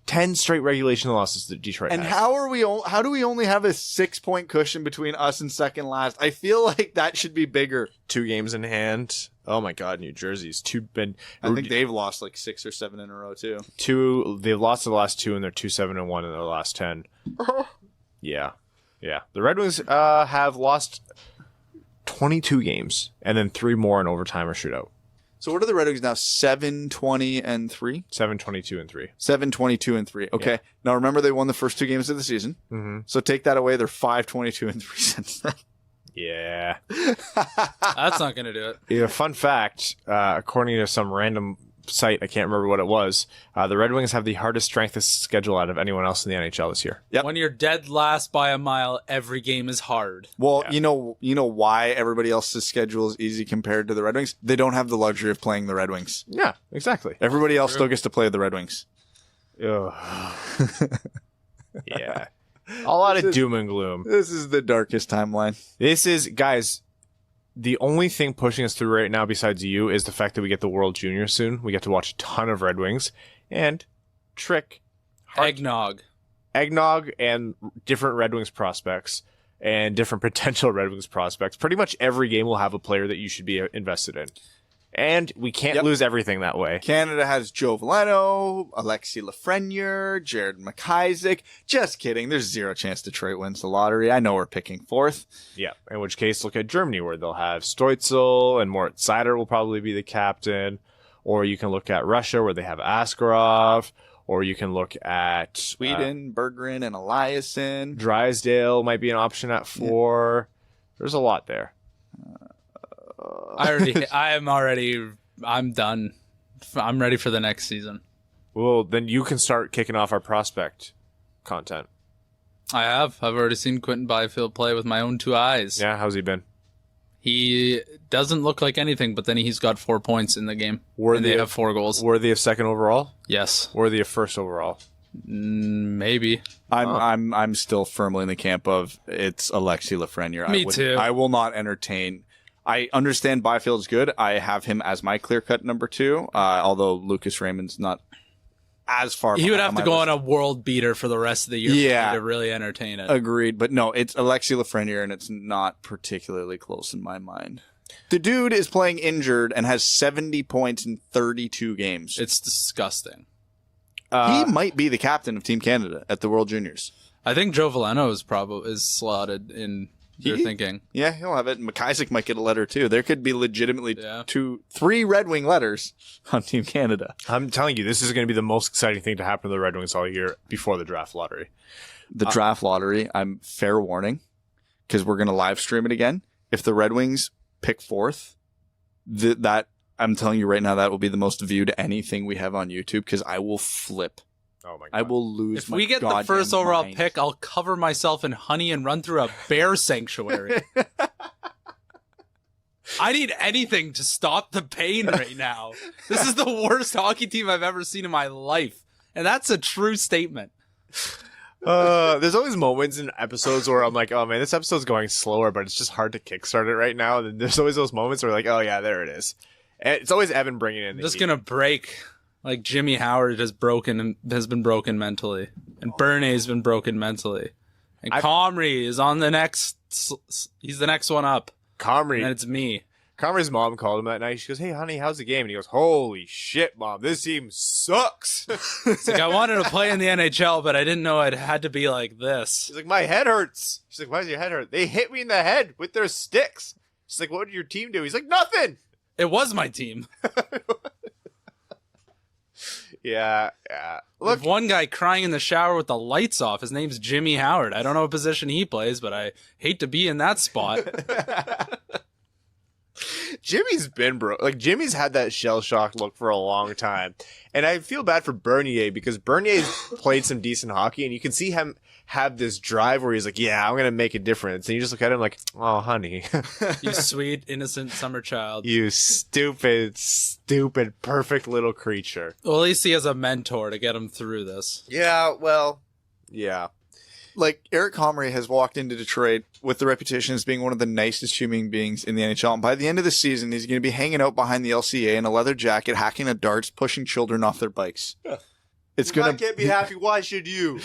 10 straight regulation losses that Detroit And has. how do we only have a 6-point cushion between us and second last? I feel like that should be bigger. 2 games in hand. Oh my God, New Jersey's been. I think they've lost like 6 or 7 in a row too. They've lost the last 2, and they're 2-7-1 in their last 10. Yeah. The Red Wings have lost 22 games, and then 3 more in overtime or shootout. So what are the Red Wings now? 7-20-3? 7-22-3. 7-22-3. Okay. Yeah. Now remember they won the first 2 games of the season. Mm-hmm. So take that away. They're 5-22-3 since then. Yeah. That's not going to do it. Yeah. Fun fact, according to some random site, I can't remember what it was, the Red Wings have the hardest strength of schedule out of anyone else in the NHL this year. Yep. When you're dead last by a mile, every game is hard. Well, Yeah. you know why everybody else's schedule is easy compared to the Red Wings? They don't have the luxury of playing the Red Wings. Yeah, exactly. Everybody else still gets to play the Red Wings. Ugh. Yeah. A lot of doom and gloom. This is the darkest timeline. This is, guys, the only thing pushing us through right now besides you is the fact that we get the World Junior soon. We get to watch a ton of Red Wings and Eggnog. eggnog and different Red Wings prospects and different potential Red Wings prospects. Pretty much every game will have a player that you should be invested in. And we can't lose everything that way. Canada has Joe Veleno, Alexi Lafreniere, Jared McIsaac. Just kidding. There's 0 chance Detroit wins the lottery. I know we're picking 4th. Yeah. In which case, look at Germany, where they'll have Stoitzel and Moritz Seider will probably be the captain. Or you can look at Russia, where they have Askarov. Or you can look at Sweden, Berggren, and Eliasson. Drysdale might be an option at 4. There's a lot there. I'm done. I'm ready for the next season. Well, then you can start kicking off our prospect content. I've already seen Quentin Byfield play with my own 2 eyes. Yeah, how's he been? He doesn't look like anything, but then he's got 4 points in the game. They have 4 goals. Worthy of 2nd overall? Yes. Worthy of 1st overall? Maybe. I'm still firmly in the camp of it's Alexi Lafreniere. Me too. I will not entertain. I understand Byfield's good. I have him as my clear-cut number 2, although Lucas Raymond's not as far. He would have to go on a world beater for the rest of the year for me to really entertain it. Agreed. But no, it's Alexi Lafreniere, and it's not particularly close in my mind. The dude is playing injured and has 70 points in 32 games. It's disgusting. He might be the captain of Team Canada at the World Juniors. I think Joe Veleno is slotted in your thinking. Yeah, he'll have it. McIsaac might get a letter too. There could be legitimately 3 Red Wing letters on Team Canada. I'm telling you, this is going to be the most exciting thing to happen to the Red Wings all year before the draft lottery. The draft lottery, I'm fair warning, because we're going to live stream it again. If the Red Wings pick 4th, that I'm telling you right now, that will be the most viewed anything we have on YouTube, because I will flip. Oh my God. I will lose. If we get the first overall pick, I'll cover myself in honey and run through a bear sanctuary. I need anything to stop the pain right now. This is the worst hockey team I've ever seen in my life. And that's a true statement. There's always moments in episodes where I'm like, oh man, this episode's going slower, but it's just hard to kickstart it right now. And then there's always those moments where like, oh yeah, there it is. And it's always Evan bringing in the I'm just heat. going to break. Like Jimmy Howard has been broken mentally, and Bernie's been broken mentally, and Comrie is on the next. He's the next one up. Comrie, and it's me. Comrie's mom called him that night. She goes, "Hey, honey, how's the game?" And he goes, "Holy shit, mom, this team sucks." It's like I wanted to play in the NHL, but I didn't know it had to be like this. She's like, "My head hurts." She's like, "Why does your head hurt?" "They hit me in the head with their sticks." She's like, "What did your team do?" He's like, "Nothing." It was my team. Yeah. Look, one guy crying in the shower with the lights off. His name's Jimmy Howard. I don't know what position he plays, but I hate to be in that spot. Jimmy's been broke. Like, Jimmy's had that shell-shocked look for a long time. And I feel bad for Bernier because Bernier's played some decent hockey, and you can see him have this drive where he's like, yeah, I'm going to make a difference. And you just look at him like, oh, honey. You sweet, innocent summer child. You stupid, perfect little creature. Well, at least he has a mentor to get him through this. Yeah, well, yeah. Like, Eric Comrie has walked into Detroit with the reputation as being one of the nicest human beings in the NHL. And by the end of the season, he's going to be hanging out behind the LCA in a leather jacket, hacking at darts, pushing children off their bikes. It's going to... I can't be happy. Why should you?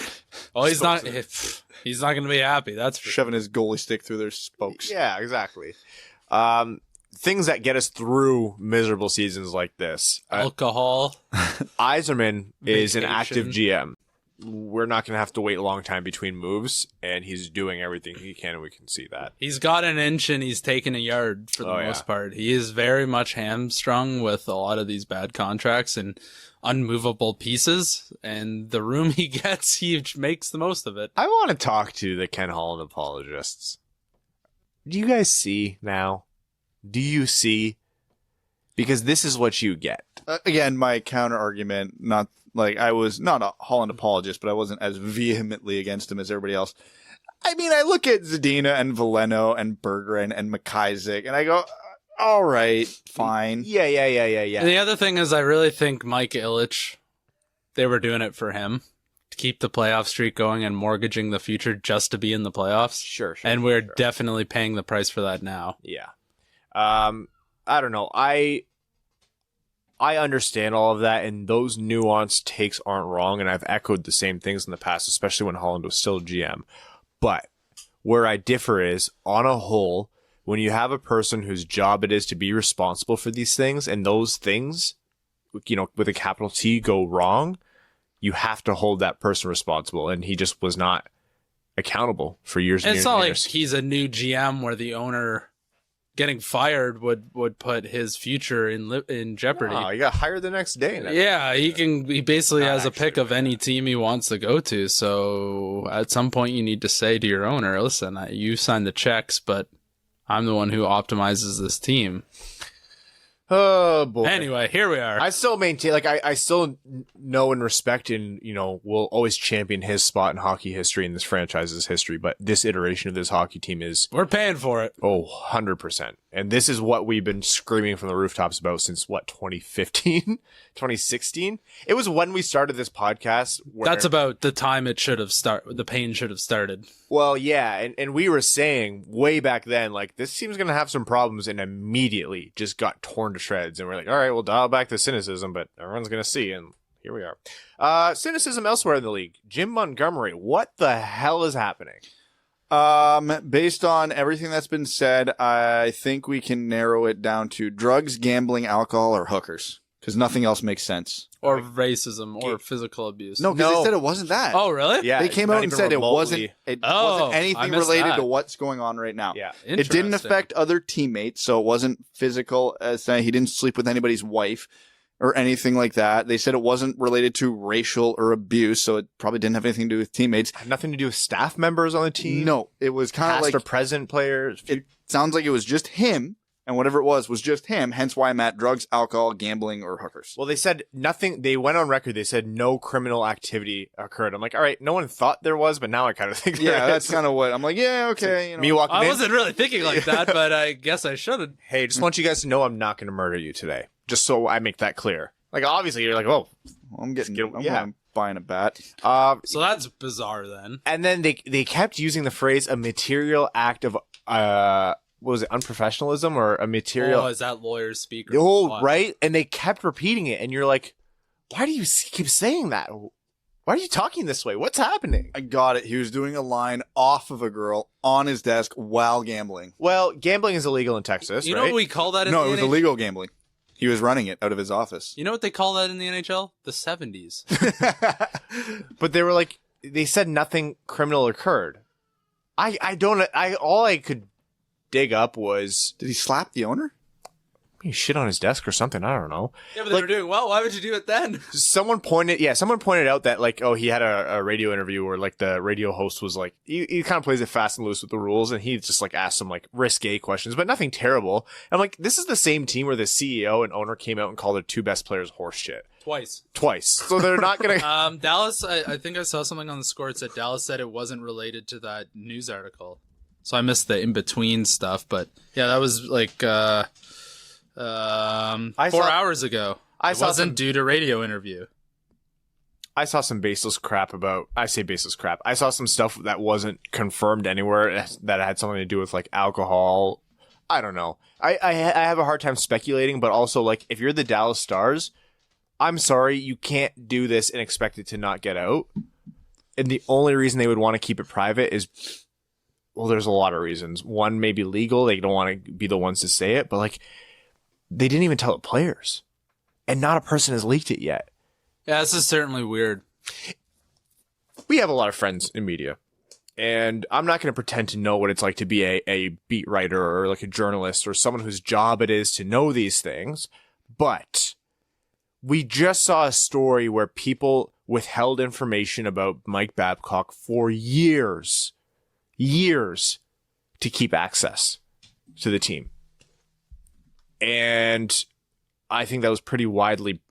Oh, he's not going to be happy. That's for shoving his goalie stick through their spokes. Yeah, exactly. Things that get us through miserable seasons like this. Alcohol. Yzerman is an Vacation. active GM. We're not going to have to wait a long time between moves, and he's doing everything he can, and we can see that. He's got an inch and he's taken a yard for the most part. He is very much hamstrung with a lot of these bad contracts and unmovable pieces, and the room he gets, he makes the most of it. I want to talk to the Ken Holland apologists. Do you guys see now? Do you see? Because this is what you get. Again, my counter argument, not like I was not a Holland apologist, but I wasn't as vehemently against him as everybody else. I mean, I look at Zadina and Veleno and Berggren and McIsaac, and I go, all right, fine. Yeah. And the other thing is, I really think Mike Ilitch, they were doing it for him to keep the playoff streak going and mortgaging the future just to be in the playoffs. Sure. And we're definitely paying the price for that now. Yeah. I don't know. I understand all of that, and those nuanced takes aren't wrong, and I've echoed the same things in the past, especially when Holland was still GM. But where I differ is, on a whole, when you have a person whose job it is to be responsible for these things, and those things, you know, with a capital T, go wrong, you have to hold that person responsible, and he just was not accountable for years and years. It's not and like years. he's a new GM where the owner getting fired would put his future in jeopardy. Oh, he got hired the next day. Yeah, he basically Not has a pick actually, of any team he wants to go to. So at some point you need to say to your owner, listen, you signed the checks, but I'm the one who optimizes this team. Oh, boy. Anyway, here we are. I still maintain, like, I still know and respect and, you know, will always champion his spot in hockey history and this franchise's history, but this iteration of this hockey team is... We're paying for it. Oh, 100%. And this is what we've been screaming from the rooftops about since, 2015? 2016? It was when we started this podcast. That's about the time it should have started. The pain should have started. Well, yeah, and we were saying way back then, like, this team's going to have some problems, and immediately just got torn to shreds. And we're like, all right, we'll dial back the cynicism, but everyone's going to see, and here we are. Cynicism elsewhere in the league. Jim Montgomery, what the hell is happening? Based on everything that's been said, I think we can narrow it down to drugs, gambling, alcohol, or hookers. Because nothing else makes sense. Or racism or physical abuse. No, because they said it wasn't that. Oh, really? Yeah, They came out and said it wasn't I anything missed related that. to what's going on right now. Yeah. It didn't affect other teammates, so it wasn't physical. He didn't sleep with anybody's wife or anything like that. They said it wasn't related to racial or abuse, so it probably didn't have anything to do with teammates. Had nothing to do with staff members on the team? No, it was kind of Past like... or present players? It sounds like it was just him, and whatever it was just him, hence why I'm at drugs, alcohol, gambling, or hookers. Well, they said nothing. They went on record. They said no criminal activity occurred. I'm like, all right, no one thought there was, but now I kind of think there Yeah, is. that's kind of what... I'm like, yeah, okay. You know. Me walking I in. wasn't really thinking like that, but I guess I should have. Hey, just want you guys to know I'm not going to murder you today. Just so I make that clear. Like, obviously, you're like, oh. I'm getting... I'm yeah. going buying a bat. So that's bizarre then. And then they kept using the phrase a material act of... what was it, unprofessionalism or a material... Oh, is that lawyers speak? Oh, right? And they kept repeating it. And you're like, why do you keep saying that? Why are you talking this way? What's happening? I got it. He was doing a line off of a girl on his desk while gambling. Well, gambling is illegal in Texas, You right? know what we call that in No, the it was NHL? illegal gambling. He was running it out of his office. You know what they call that in the NHL? The 70s. But they were like, they said nothing criminal occurred. All I could dig up was... Did he slap the owner? shit on his desk or something. I don't know. Yeah, but they were doing well. Why would you do it then? Someone pointed out that like, he had a radio interview where like the radio host was like, he kind of plays it fast and loose with the rules, and he just like asked some like risque questions, but nothing terrible. I'm like, this is the same team where the CEO and owner came out and called their two best players horse shit. Twice. So they're not gonna. Dallas. I think I saw something on the score. It said Dallas said it wasn't related to that news article, so I missed the in between stuff. But yeah, that was like 4 hours ago. It wasn't due to radio interview. I saw some baseless crap about. I say baseless crap. I saw some stuff that wasn't confirmed anywhere that had something to do with like alcohol. I don't know. I have a hard time speculating, but also like if you're the Dallas Stars, I'm sorry, you can't do this and expect it to not get out. And the only reason they would want to keep it private is, well, there's a lot of reasons. One, maybe legal. They don't want to be the ones to say it, but like they didn't even tell the players, and not a person has leaked it yet. Yeah, this is certainly weird. We have a lot of friends in media, and I'm not going to pretend to know what it's like to be a beat writer or like a journalist or someone whose job it is to know these things, but we just saw a story where people withheld information about Mike Babcock for years to keep access to the team. And I think that was pretty widely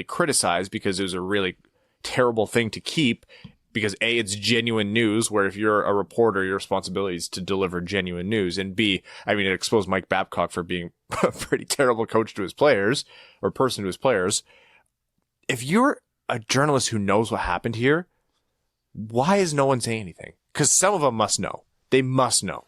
criticized because it was a really terrible thing to keep, because A, it's genuine news, where if you're a reporter, your responsibility is to deliver genuine news, and B, I mean, it exposed Mike Babcock for being a pretty terrible coach to his players, or person to his players. If you're a journalist who knows what happened here, why is no one saying anything? Because some of them must know. They must know.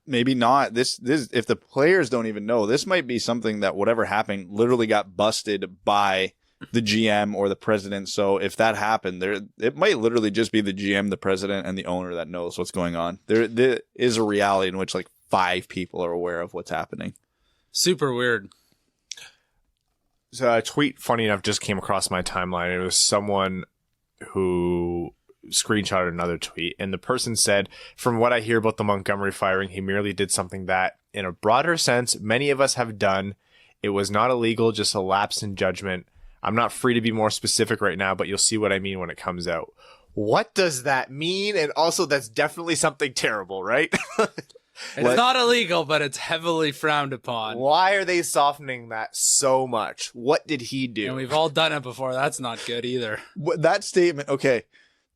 Maybe not. This if the players don't even know, this might be something that whatever happened literally got busted by the GM or the president. So if that happened, it might literally just be the GM, the president, and the owner that knows what's going on. There is a reality in which like 5 people are aware of what's happening. Super weird. So a tweet, funny enough, just came across my timeline. It was someone who screenshotted another tweet, and the person said, "From what I hear about the Montgomery firing, he merely did something that, in a broader sense, many of us have done. It was not illegal, just a lapse in judgment. I'm not free to be more specific right now, but you'll see what I mean when it comes out." What does that mean? And also, that's definitely something terrible, right? It's not illegal, but it's heavily frowned upon. Why are they softening that so much? What did he do? And we've all done it before. That's not good either. That statement, okay.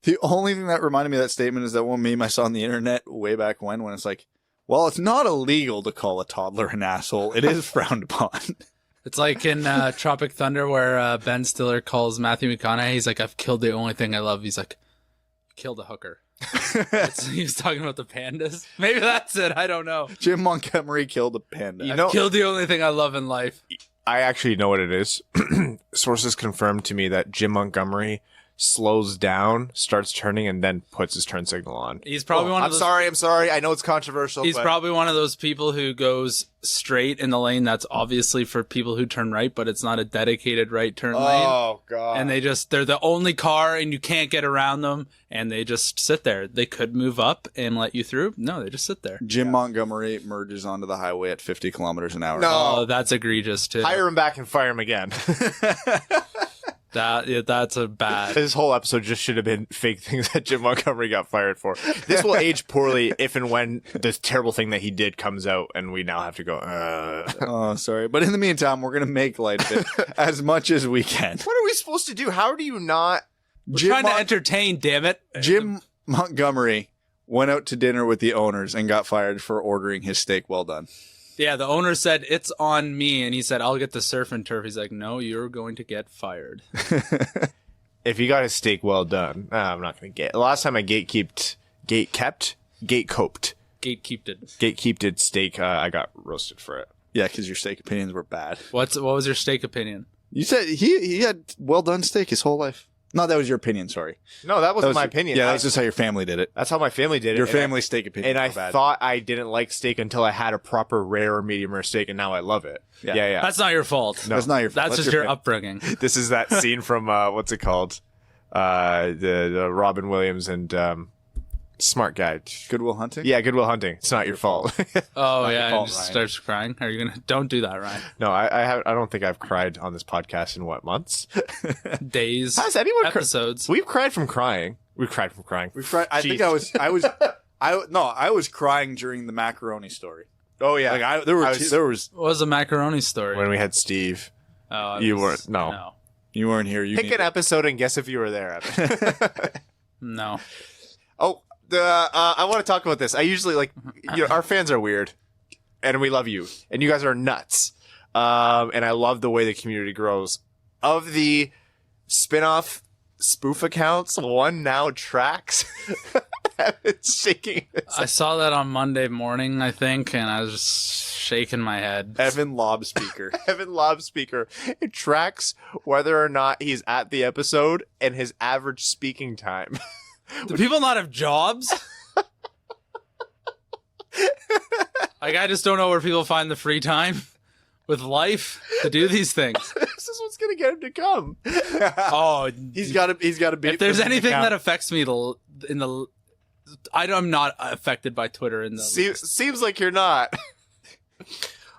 The only thing that reminded me of that statement is that one meme I saw on the internet way back when it's like, well, it's not illegal to call a toddler an asshole. It is frowned upon. It's like in Tropic Thunder where Ben Stiller calls Matthew McConaughey. He's like, "I've killed the only thing I love." He's like, "Killed a hooker." He was talking about the pandas. Maybe that's it. I don't know. Jim Montgomery killed a panda. I've killed the only thing I love in life. I actually know what it is. Sources confirmed to me that Jim Montgomery slows down, starts turning, and then puts his turn signal on. He's probably one of those... I'm sorry. I know it's controversial. He's probably one of those people who goes straight in the lane that's obviously for people who turn right, but it's not a dedicated right turn lane. Oh, God. And they're the only car, and you can't get around them, and they just sit there. They could move up and let you through. No, they just sit there. Jim Montgomery merges onto the highway at 50 kilometers an hour. No. Oh, that's egregious, too. Hire him back and fire him again. That's a bad... This whole episode just should have been fake things that Jim Montgomery got fired for. This will age poorly if and when this terrible thing that he did comes out, and we now have to go, Oh, sorry. But in the meantime, we're going to make light of it as much as we can. What are we supposed to do? How do you not... We're trying to entertain, damn it. Jim Montgomery went out to dinner with the owners and got fired for ordering his steak well done. Yeah, the owner said, "It's on me." And he said, "I'll get the surf and turf." He's like, "No, you're going to get fired." If he got his steak well done, I'm not going to get... The last time I gatekeeped steak, I got roasted for it. Yeah, because your steak opinions were bad. What was your steak opinion? You said he had well done steak his whole life. No, that was your opinion, sorry. No, that wasn't my opinion. Yeah, that's just how your family did it. That's how my family did it. Your family steak opinion. And I thought I didn't like steak until I had a proper rare or medium rare steak, and now I love it. Yeah. That's not your fault. No, that's not your fault. That's just your upbringing. This is that scene from, what's it called? The Robin Williams and Smart guy. Goodwill Hunting? Yeah, Goodwill Hunting. It's not your fault. Oh, your yeah, fault, and just Ryan. starts crying. Are you gonna? Don't do that, Ryan. No, I don't think I've cried on this podcast in months? Days, Has anyone cried? episodes. We've cried from crying. We've cried from crying. I think I was crying during the macaroni story. Oh yeah, Like there was What was the macaroni story? when we had Steve. Oh, You weren't. No. No. you weren't here. You Pick an episode and guess if you were there. Evan. No. Oh, I want to talk about this. I usually our fans are weird, and we love you, and you guys are nuts. And I love the way the community grows. Of the spin-off spoof accounts, one now tracks. It's shaking. I saw that on Monday morning, I think, and I was just shaking my head. Evan Lobspeaker. Evan Lobspeaker. It tracks whether or not he's at the episode and his average speaking time. Do people not have jobs? Like, I just don't know where people find the free time with life to do these things. This is what's gonna get him to come. Oh, He's got to be. if there's anything that affects me I'm not affected by Twitter in the Seems like you're not.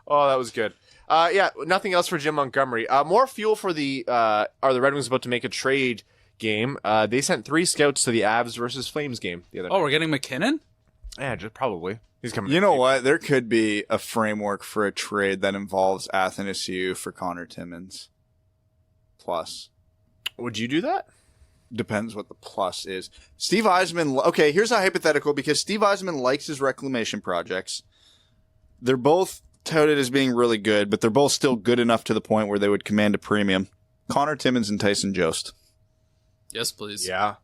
Oh, that was good. Yeah, nothing else for Jim Montgomery. More fuel for the are the Red Wings about to make a trade game. They sent 3 scouts to the Avs versus Flames game the other night. Oh, we're getting McKinnon? Yeah, probably. He's coming. You know what? There could be a framework for a trade that involves Athanasiou for Connor Timmins. Plus. Would you do that? Depends what the plus is. Steve Eisman. Okay, here's a hypothetical because Steve Eisman likes his reclamation projects. They're both touted as being really good, but they're both still good enough to the point where they would command a premium. Connor Timmins and Tyson Jost. Yes, please. Yeah,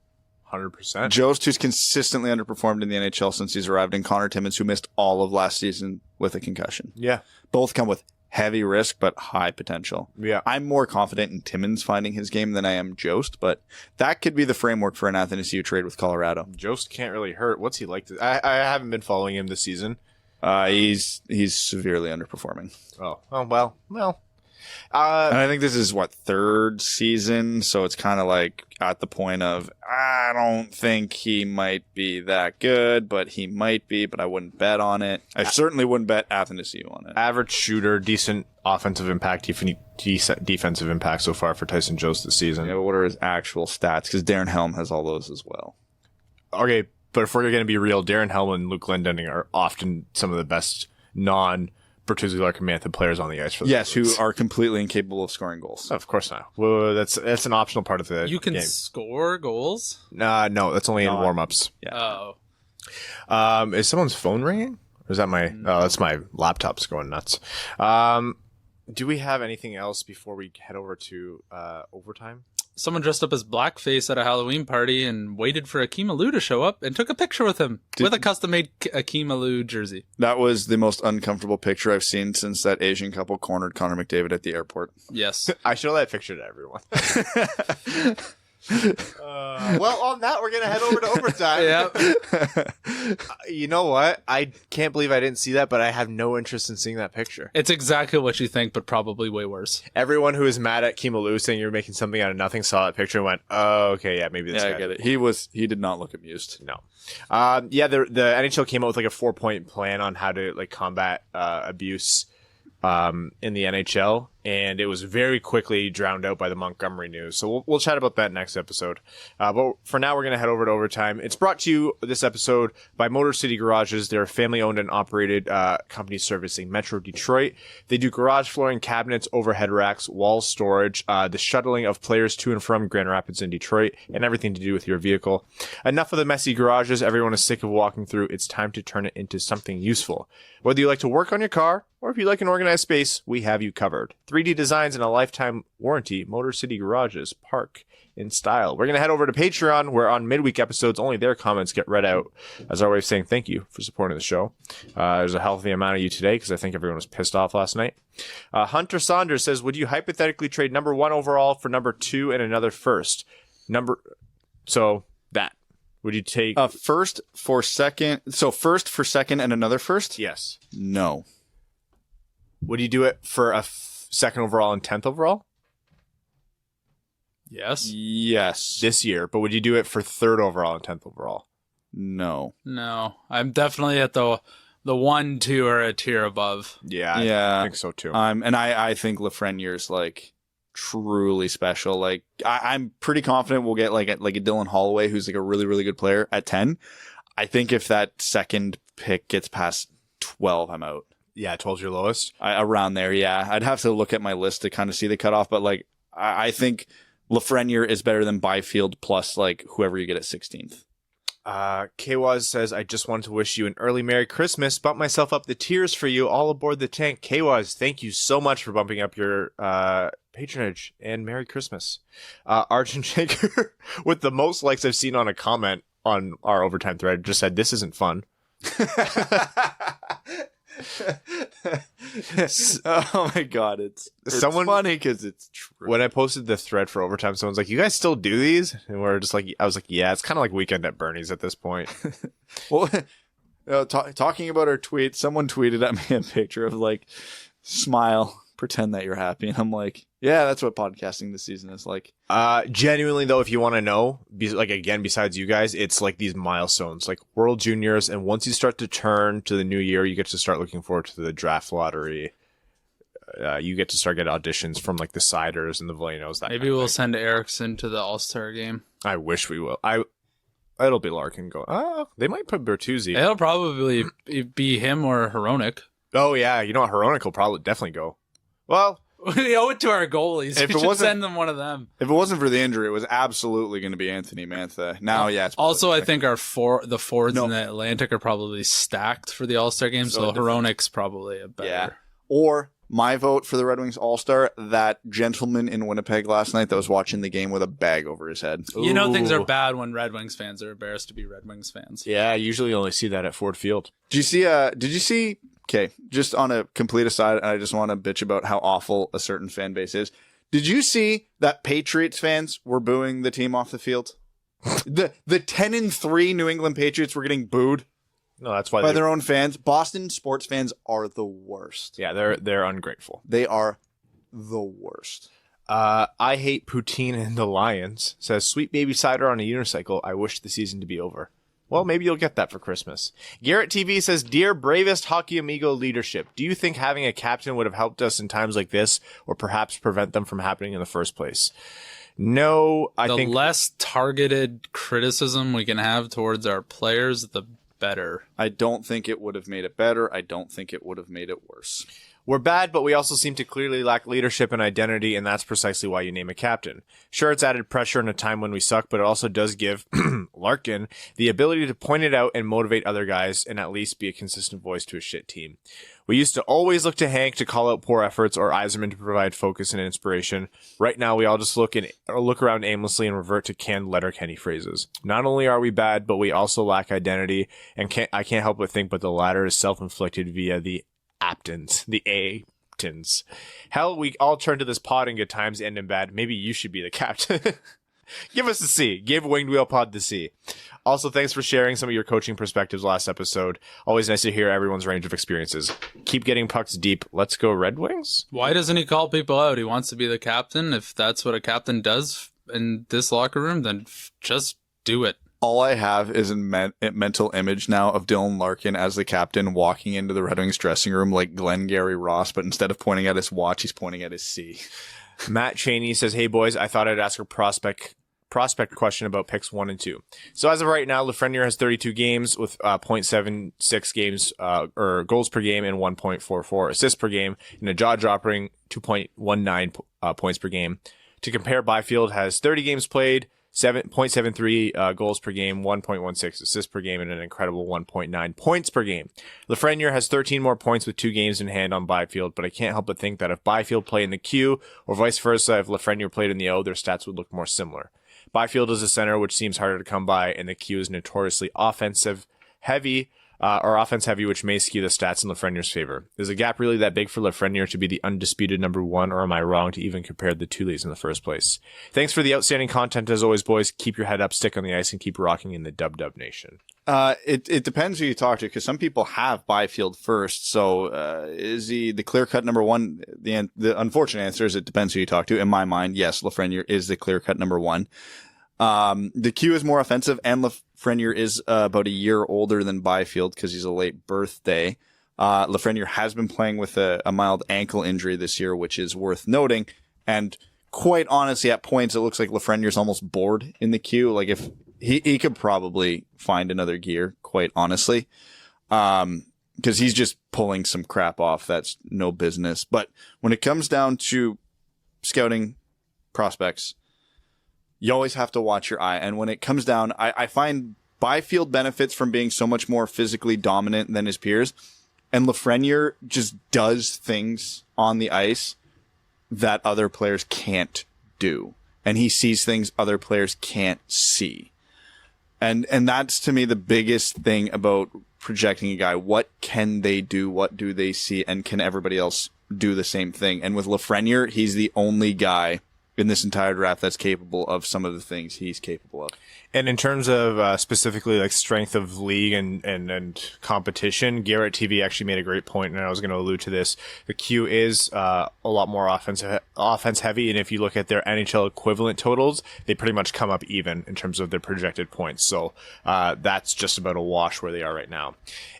100%. Jost, who's consistently underperformed in the NHL since he's arrived, and Connor Timmins, who missed all of last season with a concussion. Yeah, Both come with heavy risk, but high potential. yeah. I'm more confident in Timmins finding his game than I am Jost, but that could be the framework for an Athanasiou trade with Colorado. Jost can't really hurt. What's he like? I haven't been following him this season. He's severely underperforming. Oh, well. And I think this is third season, so it's kind of like at the point of I don't think he might be that good, but he might be, but I wouldn't bet on it. I certainly wouldn't bet Athanasiou on it. Average shooter, decent offensive impact, decent defensive impact so far for Tyson Jost this season. Yeah, what are his actual stats? Because Darren Helm has all those as well. Okay, but if we're going to be real, Darren Helm and Luke Glendening are often some of the best non-Bertuzzi Larkin-Mantha players on the ice for the Yes, Bruins. who are completely incapable of scoring goals. Of course not. Well, that's an optional part of the You can game. score goals? No, that's only in warm-ups. Oh. Is someone's phone ringing? Or is that my... Oh, that's my laptop's going nuts. Do we have anything else before we head over to overtime? Someone dressed up as blackface at a Halloween party and waited for Akeem Alou to show up and took a picture with him with a custom-made Akeem Alou jersey. That was the most uncomfortable picture I've seen since that Asian couple cornered Connor McDavid at the airport. Yes. I show that picture to everyone. Well, on that, we're going to head over to overtime. Yep. You know what? I can't believe I didn't see that, but I have no interest in seeing that picture. It's exactly what you think, but probably way worse. Everyone who is mad at Kimalu saying you're making something out of nothing saw that picture and went, oh, okay, yeah, maybe this Yeah, guy. I get it. He did not look amused. No. Yeah, the NHL came out with like a 4-point plan on how to like combat abuse in the NHL, and it was very quickly drowned out by the Montgomery news. So we'll chat about that next episode. But for now, we're going to head over to overtime. It's brought to you this episode by Motor City Garages. They're a family-owned and operated company servicing Metro Detroit. They do garage flooring, cabinets, overhead racks, wall storage, the shuttling of players to and from Grand Rapids and Detroit, and everything to do with your vehicle. Enough of the messy garages everyone is sick of walking through. It's time to turn it into something useful. Whether you like to work on your car, or if you like an organized space, we have you covered. 3D designs and a lifetime warranty. Motor City Garages. Park in style. We're going to head over to Patreon, where on midweek episodes, only their comments get read out as our way of saying thank you for supporting the show. There's a healthy amount of you today, because I think everyone was pissed off last night. Hunter Saunders says, would you hypothetically trade number 1 overall for number 2 and another first? So that. Would you take... First for second. So first for second and another first? Yes. No. Would you do it for a second overall and 10th overall? Yes. Yes. This year, but would you do it for 3rd overall and 10th overall? No. No, I'm definitely at the 1, 2 or a tier above. Yeah, I think so too. And I think Lafreniere's like truly special. Like I'm pretty confident we'll get like a Dylan Holloway, who's like a really, really good player at 10. I think if that second pick gets past 12, I'm out. Yeah, 12's your lowest? Around there, yeah. I'd have to look at my list to kind of see the cutoff, but like I think Lafreniere is better than Byfield plus like whoever you get at 16th. Kwaz says, I just wanted to wish you an early Merry Christmas. Bump myself up the tiers for you all aboard the tank. Kwaz, thank you so much for bumping up your patronage, and Merry Christmas. Arjun Shaker, with the most likes I've seen on a comment on our overtime thread, just said, this isn't fun. Oh my god, it's funny because it's true. When I posted the thread for overtime, someone's like, you guys still do these? And we're just like, I was like, yeah, it's kind of like Weekend at Bernie's at this point. Well, talking about our tweet, someone tweeted at me a picture of like, smile, pretend that you're happy, and I'm like, yeah, that's what podcasting this season is like. Genuinely though, if you want to know, like again, besides you guys, it's like these milestones, like World Juniors, and once you start to turn to the new year, you get to start looking forward to the draft lottery. You get to start getting auditions from like the Siders and the Valenos. Maybe we'll send Erickson to the All-Star game. I wish we will. It'll be Larkin going. Oh, they might put Bertuzzi. It'll probably be him or Hronek. Oh yeah, you know what? Hronek will probably definitely go. Well, we owe it to our goalies. If we should send them one of them. If it wasn't for the injury, it was absolutely going to be Anthony Mantha. Now, yeah. It's also, I think the forwards in the Atlantic are probably stacked for the All-Star game, so Hronek's probably a better. Yeah. Or my vote for the Red Wings All-Star, that gentleman in Winnipeg last night that was watching the game with a bag over his head. You know things are bad when Red Wings fans are embarrassed to be Red Wings fans. Yeah, I usually only see that at Ford Field. Did you see? Okay, just on a complete aside, and I just want to bitch about how awful a certain fan base is. Did you see that Patriots fans were booing the team off the field? the 10-3 New England Patriots were getting booed. No, that's why by their own fans. Boston sports fans are the worst. Yeah, they're ungrateful. They are the worst. I hate poutine and the Lions. Says sweet baby cider on a unicycle. I wish the season to be over. Well, maybe you'll get that for Christmas. Garrett TV says, Dear bravest Hockey Amigo leadership, do you think having a captain would have helped us in times like this, or perhaps prevent them from happening in the first place? No, I think... The less targeted criticism we can have towards our players, the better. I don't think it would have made it better. I don't think it would have made it worse. We're bad, but we also seem to clearly lack leadership and identity, and that's precisely why you name a captain. Sure, it's added pressure in a time when we suck, but it also does give Larkin the ability to point it out and motivate other guys and at least be a consistent voice to a shit team. We used to always look to Hank to call out poor efforts or Yzerman to provide focus and inspiration. Right now, we all just look around aimlessly and revert to canned Letterkenny phrases. Not only are we bad, but we also lack identity, and I can't help but think but the latter is self-inflicted via the Aptons. Hell, we all turn to this pod in good times, end in bad. Maybe you should be the captain. Give us the C. Give Winged Wheel Pod the C. Also, thanks for sharing some of your coaching perspectives last episode. Always nice to hear everyone's range of experiences. Keep getting pucks deep. Let's go Red Wings. Why doesn't he call people out? He wants to be the captain. If that's what a captain does in this locker room, then just do it. All I have is a mental image now of Dylan Larkin as the captain walking into the Red Wings dressing room like Glengarry Ross, but instead of pointing at his watch, he's pointing at his C. Matt Cheney says, hey boys, I thought I'd ask a prospect question about picks 1 and 2. So as of right now, Lafreniere has 32 games with 0.76 games or goals per game and 1.44 assists per game, and a jaw-dropping 2.19 points per game. To compare, Byfield has 30 games played, 7.73 goals per game, 1.16 assists per game, and an incredible 1.9 points per game. Lafreniere has 13 more points with 2 games in hand on Byfield, but I can't help but think that if Byfield played in the Q, or vice versa, if Lafreniere played in the O, their stats would look more similar. Byfield is a center, which seems harder to come by, and the Q is notoriously offense heavy, which may skew the stats in Lafreniere's favor. Is the gap really that big for Lafreniere to be the undisputed number 1, or am I wrong to even compare the two leagues in the first place? Thanks for the outstanding content as always, boys. Keep your head up, stick on the ice, and keep rocking in the Dub Nation. It depends who you talk to, because some people have Byfield first. So is he the clear-cut number 1? The unfortunate answer is it depends who you talk to. In my mind, yes, Lafreniere is the clear-cut number 1. The Q is more offensive, and Lafreniere is about a year older than Byfield because he's a late birthday. Lafreniere has been playing with a mild ankle injury this year, which is worth noting. And quite honestly, at points, it looks like Lafreniere's almost bored in the Q. Like if he could probably find another gear, quite honestly. Because he's just pulling some crap off that's no business. But when it comes down to scouting prospects, you always have to watch your eye. And when it comes down, I find Byfield benefits from being so much more physically dominant than his peers. And Lafreniere just does things on the ice that other players can't do. And he sees things other players can't see. And that's to me the biggest thing about projecting a guy. What can they do? What do they see? And can everybody else do the same thing? And with Lafreniere, he's the only guy in this entire draft that's capable of some of the things he's capable of. And in terms of specifically like strength of league and competition, Garrett TV actually made a great point, and I was going to allude to this. The Q is a lot more offense heavy, and if you look at their NHL equivalent totals, they pretty much come up even in terms of their projected points. So that's just about a wash where they are right now.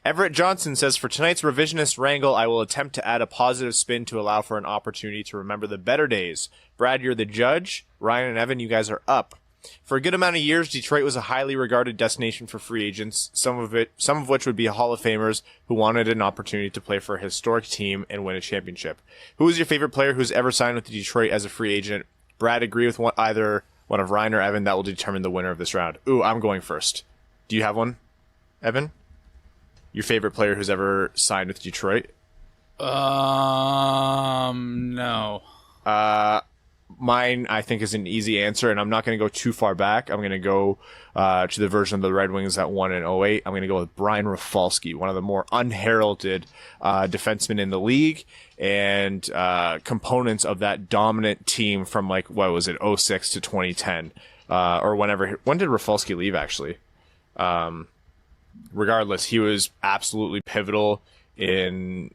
Everett Johnson says, for tonight's revisionist wrangle, I will attempt to add a positive spin to allow for an opportunity to remember the better days. Brad, you're the judge. Ryan and Evan, you guys are up. For a good amount of years, Detroit was a highly regarded destination for free agents, some of which would be Hall of Famers who wanted an opportunity to play for a historic team and win a championship. Who is your favorite player who's ever signed with Detroit as a free agent? Brad, agree with either one of Ryan or Evan. That will determine the winner of this round. Ooh, I'm going first. Do you have one, Evan? Your favorite player who's ever signed with Detroit? No. Mine, I think, is an easy answer, and I'm not going to go too far back. I'm going to go to the version of the Red Wings that won in 2008. I'm going to go with Brian Rafalski, one of the more unheralded defensemen in the league and components of that dominant team from, like, what was it, 2006 to 2010, or whenever. When did Rafalski leave, actually? Regardless, he was absolutely pivotal in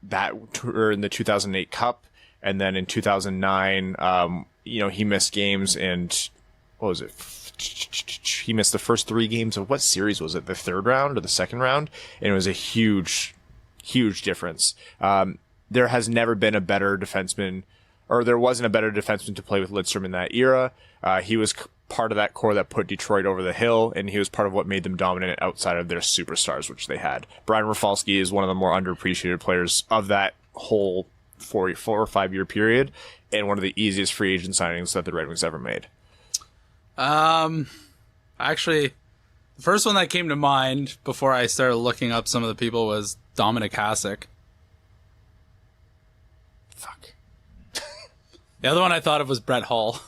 the 2008 Cup. And then in 2009, he missed games, and what was it? He missed the first 3 games of what series was it? The third round or the second round? And it was a huge, huge difference. There has never been a better defenseman, or there wasn't a better defenseman to play with Lidstrom in that era. He was part of that core that put Detroit over the hill, and he was part of what made them dominant outside of their superstars, which they had. Brian Rafalski is one of the more underappreciated players of that whole 4 or 5 year period, and one of the easiest free agent signings that the Red Wings ever made. Actually, the first one that came to mind before I started looking up some of the people was Dominic Hasek. Fuck. The other one I thought of was Brett Hull.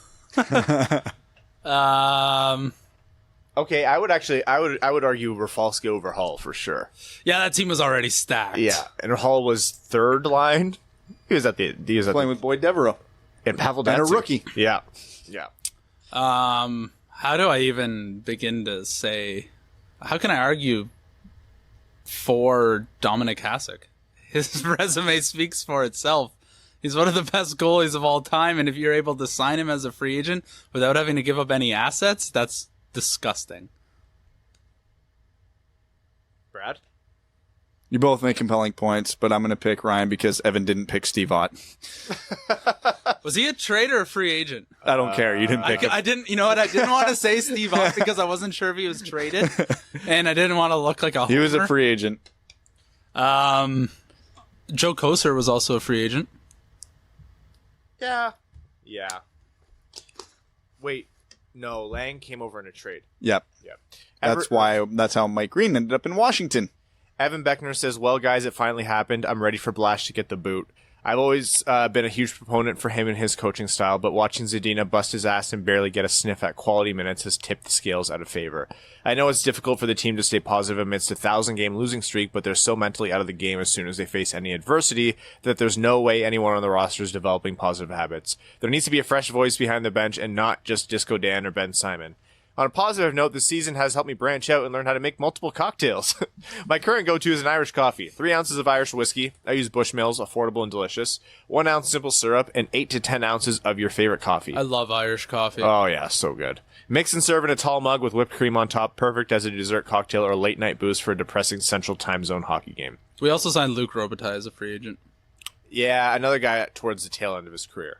Okay, I would argue Rafalski over Hull for sure. Yeah, that team was already stacked. Yeah, and Hull was third line. He was playing with Boyd Devereaux and Pavel and Datsyuk. a rookie. Yeah. How do I even begin to say? How can I argue for Dominic Hasek? His resume speaks for itself. He's one of the best goalies of all time, and if you're able to sign him as a free agent without having to give up any assets, that's disgusting. Brad? You both make compelling points, but I'm going to pick Ryan because Evan didn't pick Steve Ott. Was he a trade or a free agent? I don't care. You didn't pick him. I didn't. You know what? I didn't want to say Steve Ott because I wasn't sure if he was traded, and I didn't want to look like a homer. He was a free agent. Joe Kocur was also a free agent. Yeah. Wait, no, Lang came over in a trade. Yep. That's how Mike Green ended up in Washington. Evan Beckner says, well, guys, it finally happened. I'm ready for Blash to get the boot. I've always been a huge proponent for him and his coaching style, but watching Zadina bust his ass and barely get a sniff at quality minutes has tipped the scales out of favor. I know it's difficult for the team to stay positive amidst a 1,000-game losing streak, but they're so mentally out of the game as soon as they face any adversity that there's no way anyone on the roster is developing positive habits. There needs to be a fresh voice behind the bench and not just Disco Dan or Ben Simon. On a positive note, this season has helped me branch out and learn how to make multiple cocktails. My current go-to is an Irish coffee. 3 ounces of Irish whiskey. I use Bushmills, affordable and delicious. 1 ounce simple syrup, and 8 to 10 ounces of your favorite coffee. I love Irish coffee. Oh, yeah, so good. Mix and serve in a tall mug with whipped cream on top. Perfect as a dessert cocktail or late-night boost for a depressing Central Time Zone hockey game. We also signed Luke Robitaille as a free agent. Yeah, another guy towards the tail end of his career.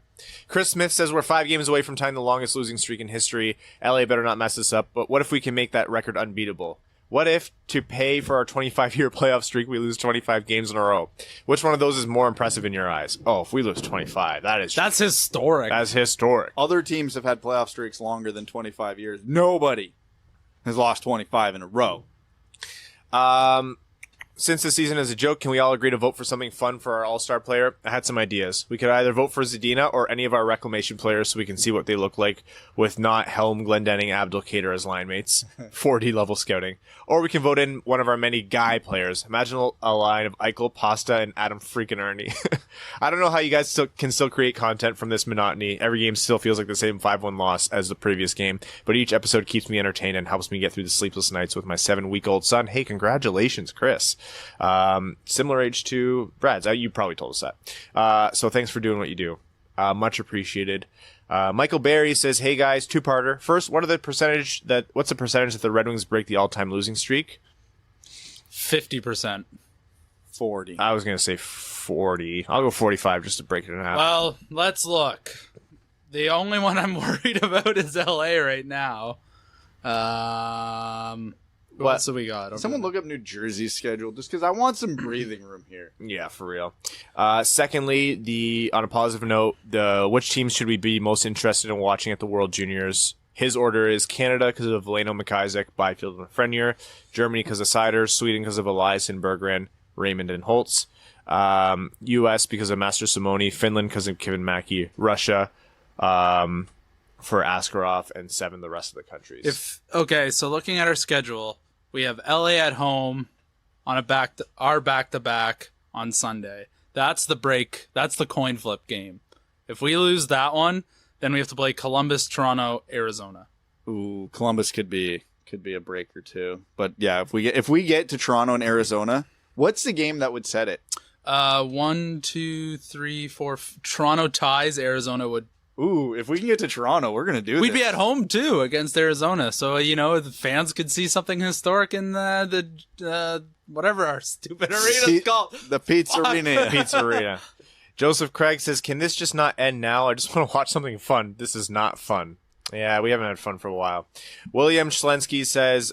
Chris Smith says we're 5 games away from tying the longest losing streak in history. LA better not mess this up, but what if we can make that record unbeatable? What if, to pay for our 25-year playoff streak, we lose 25 games in a row? Which one of those is more impressive in your eyes? Oh, if we lose 25, that's historic. That's historic. Other teams have had playoff streaks longer than 25 years. Nobody has lost 25 in a row. Since the season is a joke, can we all agree to vote for something fun for our all-star player? I had some ideas. We could either vote for Zadina or any of our reclamation players so we can see what they look like with not Helm, Glendenning, Abdelkader as line mates. 4D level scouting. Or we can vote in one of our many guy players. Imagine a line of Eichel, Pasta, and Adam freaking Ernie. I don't know how you guys can still create content from this monotony. Every game still feels like the same 5-1 loss as the previous game, but each episode keeps me entertained and helps me get through the sleepless nights with my 7-week-old son. Hey, congratulations, Chris. Similar age to Brad's. You probably told us that. So thanks for doing what you do. Much appreciated. Michael Barry says, hey guys, 2-parter. First, what's the percentage that the Red Wings break the all-time losing streak? 50%. 40. I was going to say 40. I'll go 45 just to break it in half. Well, let's look. The only one I'm worried about is LA right now. What else have we got? Someone look up New Jersey's schedule just because I want some breathing room here. Yeah, for real. Secondly, on a positive note, which teams should we be most interested in watching at the World Juniors? His order is Canada because of Veleno, McIsaac, Byfield, and Frenier. Germany because of Seider. Sweden because of Eliasson, Berggren, Raymond, and Holtz. U.S. because of Master Simoni. Finland because of Kevin Mackey. Russia for Askarov, and 7 the rest of the countries. So looking at our schedule, we have LA at home on our back-to-back on Sunday. That's the break. That's the coin flip game. If we lose that one, then we have to play Columbus, Toronto, Arizona. Ooh, Columbus could be a break or two. But yeah, if we get to Toronto and Arizona, what's the game that would set it? 1, 2, 3, 4. Toronto ties. Arizona would. Ooh, if we can get to Toronto, we're going to do this. We'd be at home, too, against Arizona. So, the fans could see something historic in the whatever our stupid arena's called. The Pizzeria. Pizzeria. Joseph Craig says, can this just not end now? I just want to watch something fun. This is not fun. Yeah, we haven't had fun for a while. William Schlensky says,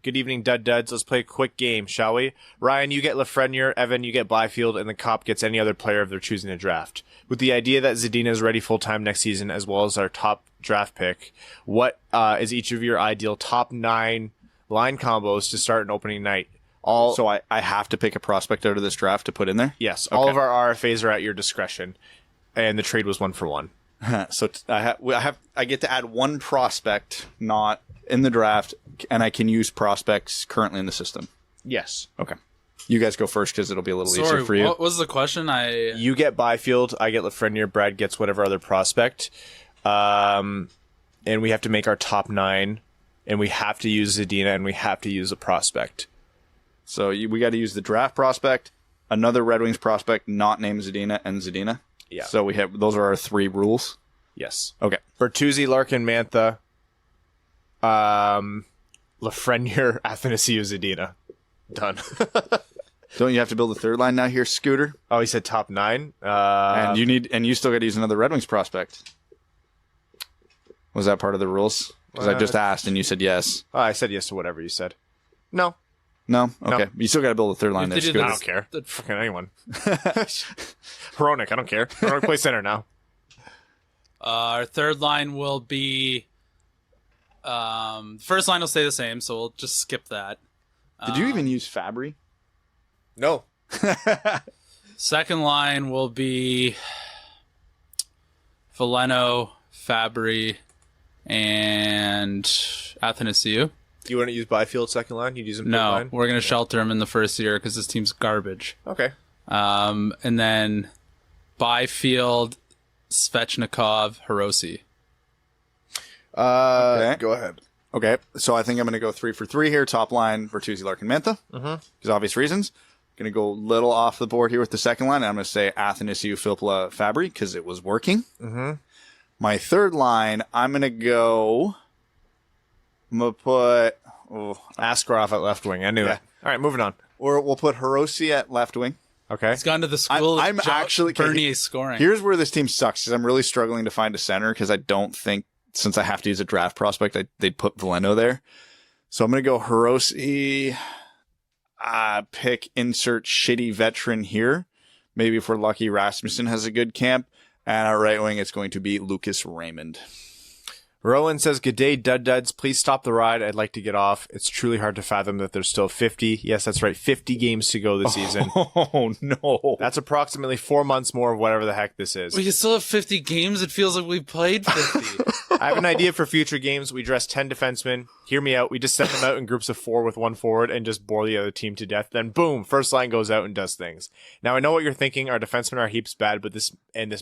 good evening, Duds. Let's play a quick game, shall we? Ryan, you get Lafreniere. Evan, you get Byfield. And the Cop gets any other player if they're choosing to draft. With the idea that Zadina is ready full-time next season, as well as our top draft pick, what is each of your ideal top 9 line combos to start an opening night? So I have to pick a prospect out of this draft to put in there? Yes. Okay. All of our RFAs are at your discretion. And the trade was 1-for-1. So I get to add 1 prospect not in the draft, and I can use prospects currently in the system. Yes. Okay. You guys go first because it'll be a little easier for you. What was the question? You get Byfield, I get Lafreniere, Brad gets whatever other prospect. And we have to make our top 9, and we have to use Zadina, and we have to use a prospect. So we got to use the draft prospect, another Red Wings prospect not named Zadina, and Zadina. Yeah. So those are our 3 rules. Yes. Okay. Bertuzzi, Larkin, Mantha, Lafreniere, Athanasiou, Zadina. Done. Don't you have to build a third line now here, Scooter? Oh, he said top 9. And you still got to use another Red Wings prospect. Was that part of the rules? Because I just asked and you said yes. Oh, I said yes to whatever you said. No. No? Okay. No. You still got to build a third line there, Scooter. I don't care. Fucking anyone. Hronik, I don't care. Hronik play center now. Our third line will be... first line will stay the same, so we'll just skip that. Did you even use Fabry? No. Second line will be Veleno, Fabry, and Athanasiou. Do you want to use Byfield second line? You'd use him No, line? we're going to shelter him in the first year because this team's garbage. Okay. And then Byfield, Svechnikov, Hirose. Okay. Go ahead. Okay, so I think I'm going to go 3 for 3 here. Top line, Bertuzzi, Larkin, Mantha, because obvious reasons. Going to go a little off the board here with the second line. I'm going to say Athanasiou, Filppula, Fabry, because it was working. My third line, I'm going to put... Askarov at left wing. I knew it. All right, moving on. Or we'll put Hirose at left wing. Okay. He's gone to the school I'm of actually Bernier scoring. Here's where this team sucks, because I'm really struggling to find a center, because I don't think, since I have to use a draft prospect, they'd put Veleno there. So I'm going to go Hirose, pick insert shitty veteran here. Maybe if we're lucky, Rasmussen has a good camp. And our right wing, it's going to be Lucas Raymond. Rowan says, "Good day, Duds. Please stop the ride. I'd like to get off. It's truly hard to fathom that there's still 50. Yes, that's right. 50 games to go this season. Oh, no. That's approximately 4 months more of whatever the heck this is. We still have 50 games. It feels like we played 50. I have an idea for future games. We dress 10 defensemen. Hear me out. We just send them out in groups of 4 with 1 forward and just bore the other team to death. Then boom, first line goes out and does things. Now I know what you're thinking. Our defensemen are heaps bad, but this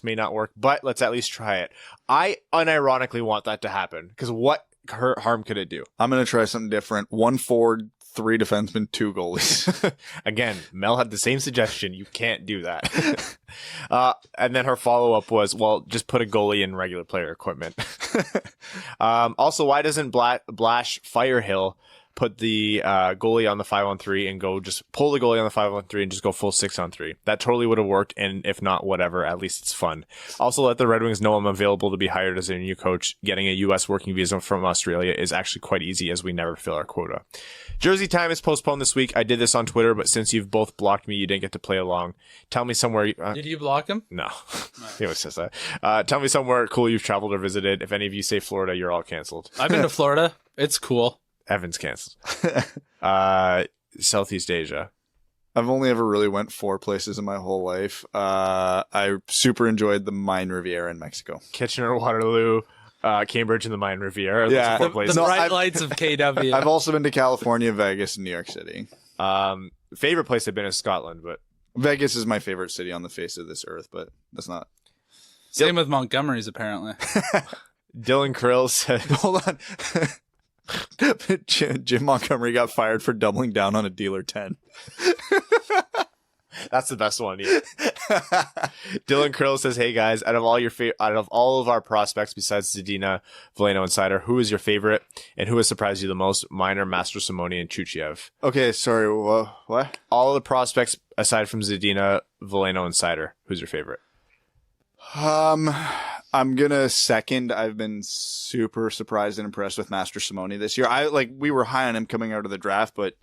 may not work. But let's at least try it. I unironically want that to happen, because what harm could it do? I'm going to try something different. 1 forward, 3 defensemen, 2 goalies. Again, Mel had the same suggestion. You can't do that. And then her follow-up was, well, just put a goalie in regular player equipment. Also, why doesn't Blash Firehill put the goalie on the 5-on-3 and go just pull the goalie on the 5-on-3 and just go full 6-on-3? That totally would have worked, and if not, whatever, at least it's fun. Also, let the Red Wings know I'm available to be hired as a new coach. Getting a U.S. working visa from Australia is actually quite easy, as we never fill our quota. Jersey time is postponed this week. I did this on Twitter, but since you've both blocked me, you didn't get to play along. Tell me somewhere... Did you block him? No. He always says that. Tell me somewhere cool you've traveled or visited. If any of you say Florida, you're all canceled. I've been to Florida. It's cool. Evan's canceled. Southeast Asia. I've only ever really went 4 places in my whole life. I super enjoyed the Mayan Riviera in Mexico. Kitchener, Waterloo, Cambridge, and the Mayan Riviera. Yeah. Those are 4 places. The bright lights of KW. I've also been to California, Vegas, and New York City. Favorite place I've been is Scotland, but Vegas is my favorite city on the face of this earth, but that's not. Same with Montgomery's, apparently. Dylan Krill said, Hold on. Jim Montgomery got fired for doubling down on a dealer 10. That's the best one. Yeah. Dylan Krill says, "Hey guys, out of all of our prospects besides Zadina, Veleno, and Sider, who is your favorite and who has surprised you the most? Mine are Master Simoni and Chuchiev." Okay, sorry. What? All of the prospects aside from Zadina, Veleno, and Sider, who's your favorite? I'm gonna second. I've been super surprised and impressed with Master Simoni this year. We were high on him coming out of the draft, but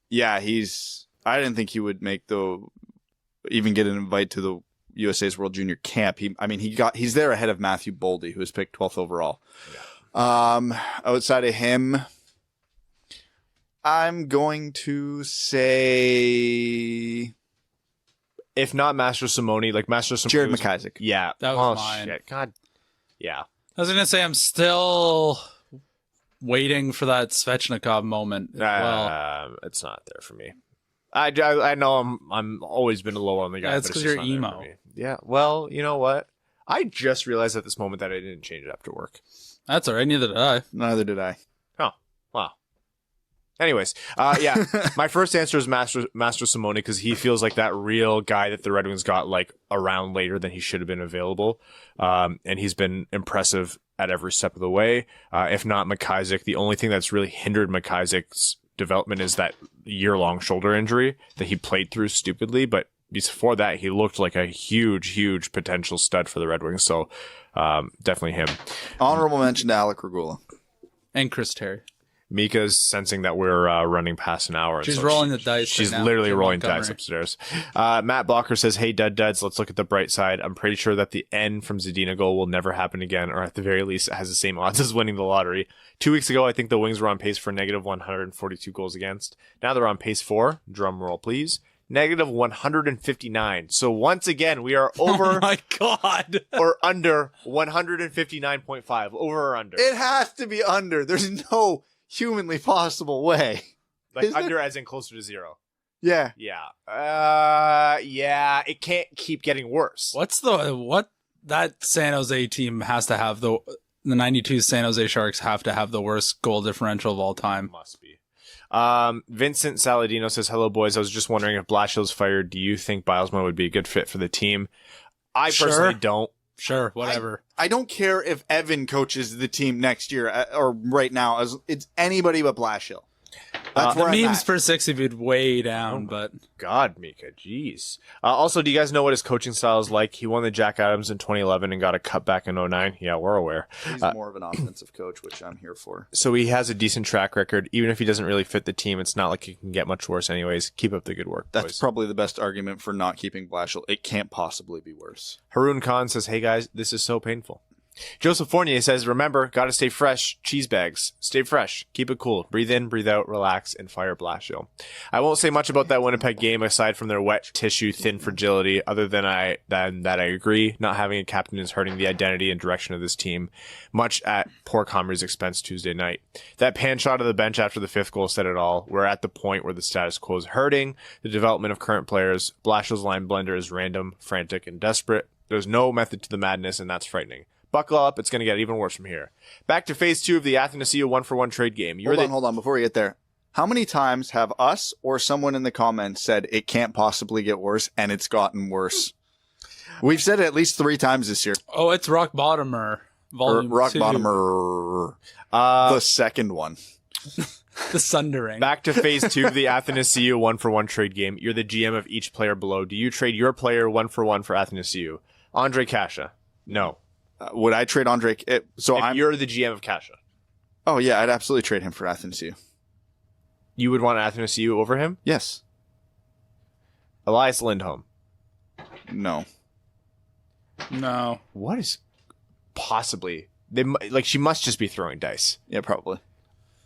yeah, I didn't think he would even get an invite to the USA's World Junior Camp. He's there ahead of Matthew Boldy, who was picked 12th overall. Yeah. Outside of him, I'm going to say, if not Master Simoni, like Master Simoni, Jared McIsaac. Yeah, that was mine. Shit. God, yeah. I was gonna say I'm still waiting for that Svechnikov moment. It's not there for me. I know I'm always been low on the guy. That's because you're emo. Yeah. Well, you know what? I just realized at this moment that I didn't change it after work. That's all right. Neither did I. Neither did I. Oh, wow. Anyways, yeah, my first answer is Master Simoni, because he feels like that real guy that the Red Wings got like around later than he should have been available, and he's been impressive at every step of the way. If not McIsaac, the only thing that's really hindered McIsaac's development is that year-long shoulder injury that he played through stupidly, but before that he looked like a huge potential stud for the Red Wings. So definitely him. Honorable mention to Alec Regula And Chris Terry. Mika's sensing that we're running past an hour. She's rolling the dice. She's right now. literally rolling dice upstairs. Matt Blocker says, "Hey, Duds, let's look at the bright side. I'm pretty sure that the N from Zadina goal will never happen again, or at the very least, it has the same odds as winning the lottery. 2 weeks ago, I think the Wings were on pace for negative 142 goals against. Now they're on pace for, drum roll please, negative 159. So once again, we are over Oh my God. or under 159.5. Over or under. It has to be under. There's no humanly possible way. Like under as in closer to 0. Yeah. Yeah. Yeah, it can't keep getting worse. What that San Jose team has to have though? the 92 San Jose Sharks have to have the worst goal differential of all time. Must be. Vincent Saladino says, hello, boys. I was just wondering if Blashill's fired, do you think Bilesma would be a good fit for the team? I personally don't. Sure, whatever. I don't care if Evan coaches the team next year or right now. It's anybody but Blashill. That's The where I'm memes at. per 60 would way down, but God, Mika, jeez. Also, do you guys know what his coaching style is like? He won the Jack Adams in 2011 and got a cut back in 09. Yeah, we're aware. He's more of an offensive coach, which I'm here for. So he has a decent track record. Even if he doesn't really fit the team, it's not like it can get much worse anyways. Keep up the good work, That's boys. probably the best argument for not keeping Blashill. It can't possibly be worse. Haroon Khan says, hey guys, this is so painful. Joseph Fournier says, remember, gotta stay fresh. Cheese bags. Stay fresh. Keep it cool. Breathe in, breathe out, relax, and fire Blashill. I won't say much about that Winnipeg game aside from their wet tissue, thin fragility, other than that I agree. Not having a captain is hurting the identity and direction of this team, much at poor Comrie's expense Tuesday night. That pan shot of the bench after the 5th goal said it all. We're at the point where the status quo is hurting the development of current players. Blashill's line blender is random, frantic, and desperate. There's no method to the madness, and that's frightening. Buckle up, it's going to get even worse from here. Back to phase 2 of the Athanasiou 1-for-1 trade game. Hold on, before we get there. How many times have us or someone in the comments said it can't possibly get worse, and it's gotten worse? We've said it at least 3 times this year. oh, it's Rock Bottomer Volume Rock 2. Bottomer. The second one. The Sundering. Back to phase 2 of the Athanasiou 1-for-1 trade game. You're the GM of each player below. Do you trade your player 1-for-1 for Athanasiou? Andre Kasha. No. Would I trade Andre? You're the GM of Kasha. Oh, yeah, I'd absolutely trade him for Athanasiou. You would want Athanasiou over him? Yes. Elias Lindholm. No. No. What is possibly... she must just be throwing dice. Yeah, probably.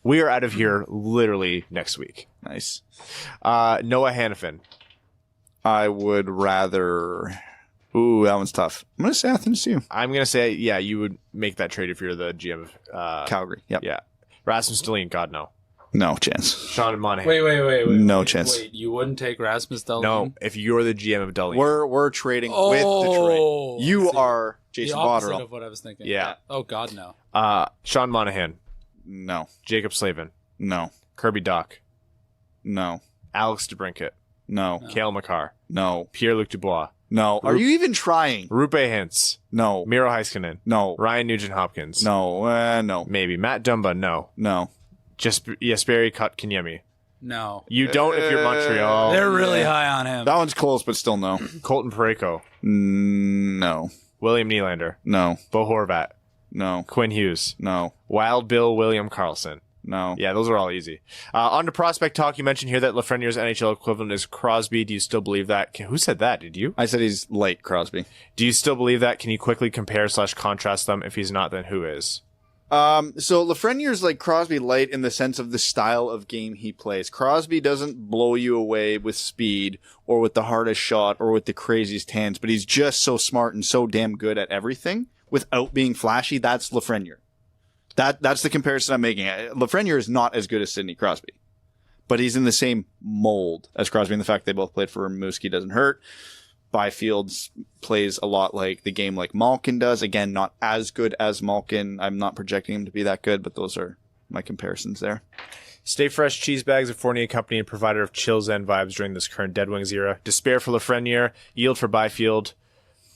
We are out of here literally next week. Nice. Noah Hannafin. I would rather... Ooh, that one's tough. I'm going to say Athanasiou. I'm going to say, yeah, you would make that trade if you're the GM of... Calgary. Yep. Yeah. Rasmus Dahlin, God, no. No chance. Sean Monahan. Wait. No chance. Wait, you wouldn't take Rasmus Dahlin? No, if you're the GM of Dahlin. We're trading with Detroit. You are Jason the opposite Botterill. of what I was thinking. Yeah. Oh, God, no. Sean Monahan. No. Jacob Slavin. No. Kirby Doc. No. Alex DeBrincat. No. Cale Makar. No. Pierre-Luc Dubois. No. Are you even trying? Rupe Hintz. No. Miro Heiskanen. No. Ryan Nugent-Hopkins. No. No. Maybe. Matt Dumba. No. No. Just Jesperi Kotkaniemi. No. You don't if you're Montreal. They're really high on him. That one's close, but still no. Colton Parayko. No. William Nylander. No. Bo Horvat. No. Quinn Hughes. No. Wild Bill William Karlsson. No. Yeah, those are all easy. On to prospect talk. You mentioned here that Lafreniere's NHL equivalent is Crosby. Do you still believe that? Who said that? Did you? I said he's light Crosby. Do you still believe that? Can you quickly compare/contrast them? If he's not, then who is? So Lafreniere's like Crosby light in the sense of the style of game he plays. Crosby doesn't blow you away with speed or with the hardest shot or with the craziest hands, but he's just so smart and so damn good at everything without being flashy. That's Lafreniere. That's the comparison I'm making. Lafreniere is not as good as Sidney Crosby, but he's in the same mold as Crosby. And the fact they both played for Rimouski doesn't hurt. Byfield's plays a lot like the game like Malkin does. Again, not as good as Malkin. I'm not projecting him to be that good, but those are my comparisons there. Stay fresh cheese bags of Fournier Company and provider of chill zen vibes during this current Dead Wings era. Despair for Lafreniere, yield for Byfield,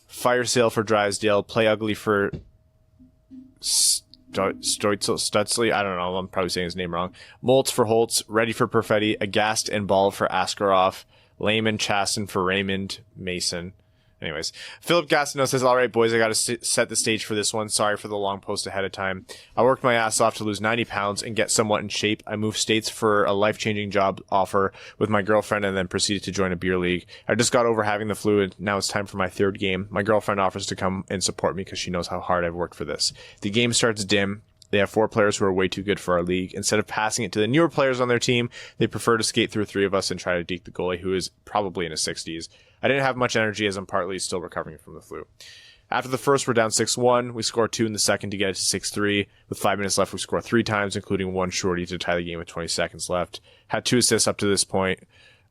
fire sale for Drysdale, play ugly for Stutzley. I don't know. I'm probably saying his name wrong. Moltz for Holtz, ready for Perfetti, aghast and ball for Askarov, Layman Chasten for Raymond Mason. Anyways, Philip Gastineau says, all right, boys, I got to set the stage for this one. Sorry for the long post ahead of time. I worked my ass off to lose 90 pounds and get somewhat in shape. I moved states for a life-changing job offer with my girlfriend and then proceeded to join a beer league. I just got over having the flu and now it's time for my 3rd game. My girlfriend offers to come and support me because she knows how hard I've worked for this. The game starts dim. They have 4 players who are way too good for our league. Instead of passing it to the newer players on their team, they prefer to skate through 3 of us and try to deke the goalie, who is probably in his 60s. I didn't have much energy as I'm partly still recovering from the flu. After the first, we're down 6-1. We score 2 in the second to get it to 6-3. With 5 minutes left, we score 3 times, including 1 shorty to tie the game with 20 seconds left. Had 2 assists up to this point.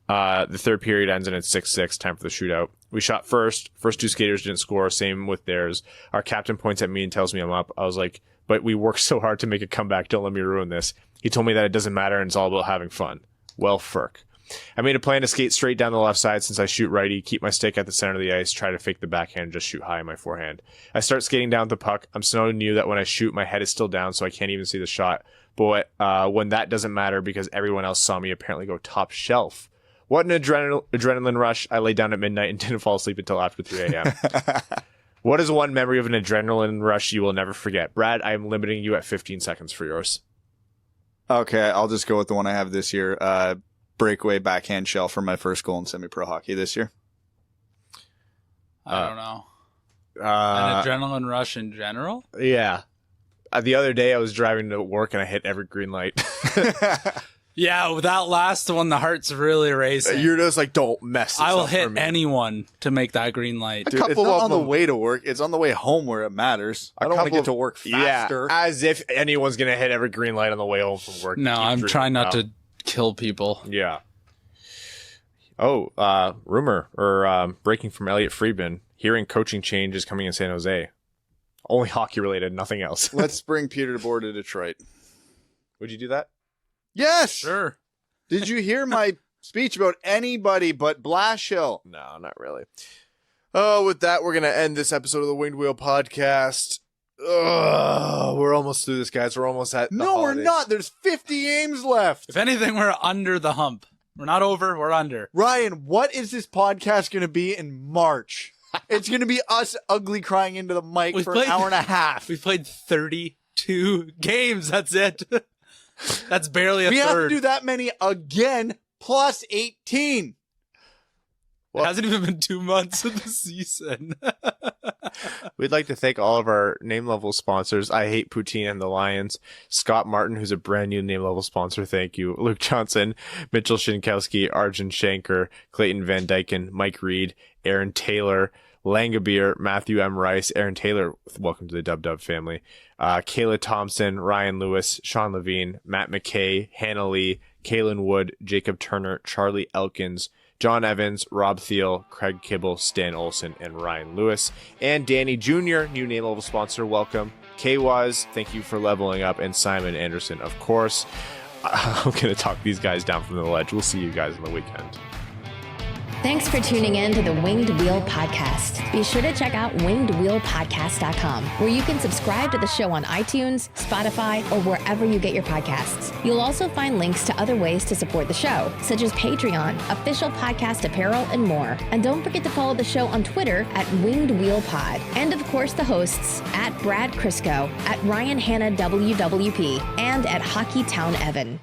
The 3rd period ends in at 6-6, time for the shootout. We shot first. First 2 skaters didn't score, same with theirs. Our captain points at me and tells me I'm up. I was like, but we worked so hard to make a comeback. Don't let me ruin this. He told me that it doesn't matter and it's all about having fun. Well, Ferk. I made a plan to skate straight down the left side since I shoot righty, keep my stick at the center of the ice, try to fake the backhand, and just shoot high in my forehand. I start skating down the puck. I'm so new that when I shoot, my head is still down, so I can't even see the shot. But when that doesn't matter because everyone else saw me apparently go top shelf. What an adrenaline rush. I lay down at midnight and didn't fall asleep until after 3 a.m. What is one memory of an adrenaline rush you will never forget? Brad, I am limiting you at 15 seconds for yours. Okay, I'll just go with the one I have this year. Breakaway backhand shell for my first goal in semi-pro hockey this year. I don't know. An adrenaline rush in general? Yeah. The other day I was driving to work and I hit every green light. Yeah, with that last one, the heart's really racing. You're just like, don't mess this I will up for hit me. anyone to make that green light. Dude, it's not on the way to work. It's on the way home where it matters. I don't want to get to work faster. Yeah, as if anyone's going to hit every green light on the way home from work. No, I'm trying not to kill people. Yeah. Oh, rumor or breaking from Elliot Friedman. Hearing coaching change is coming in San Jose. Only hockey related, nothing else. Let's bring Peter DeBoer to Detroit. Would you do that? Yes. Sure. Did you hear my speech about anybody but Blashill? No, not really. Oh, with that, we're going to end this episode of the Winged Wheel podcast. We're almost through this, guys. We're almost at the holidays. We're not. There's 50 games left. If anything, we're under the hump. We're not over, we're under. Ryan, what is this podcast going to be in March? It's going to be us ugly crying into the mic for an hour and a half. We've played 32 games. That's it. That's barely a third. We have to do that many again, plus 18. Well, it hasn't even been 2 months of the season. We'd like to thank all of our name level sponsors. I Hate Poutine and the Lions. Scott Martin, who's a brand new name level sponsor. Thank you. Luke Johnson, Mitchell Shinkowski, Arjun Shanker, Clayton Van Dyken, Mike Reed, Aaron Taylor, Langabeer, Matthew M. Rice, Aaron Taylor, welcome to the Dub family, Kayla Thompson, Ryan Lewis, Sean Levine, Matt McKay, Hannah Lee, Kaylin Wood, Jacob Turner, Charlie Elkins, John Evans, Rob Thiel, Craig Kibble, Stan Olson, and Ryan Lewis. And Danny Jr., new name level sponsor, welcome. K-Waz, thank you for leveling up. And Simon Anderson, of course. I'm going to talk these guys down from the ledge. We'll see you guys on the weekend. Thanks for tuning in to the Winged Wheel Podcast. Be sure to check out wingedwheelpodcast.com, where you can subscribe to the show on iTunes, Spotify, or wherever you get your podcasts. You'll also find links to other ways to support the show, such as Patreon, official podcast apparel, and more. And don't forget to follow the show on Twitter at Winged Wheel Pod. And of course, the hosts at Brad Crisco, at Ryan Hanna WWP, and at Hockey Town Evan.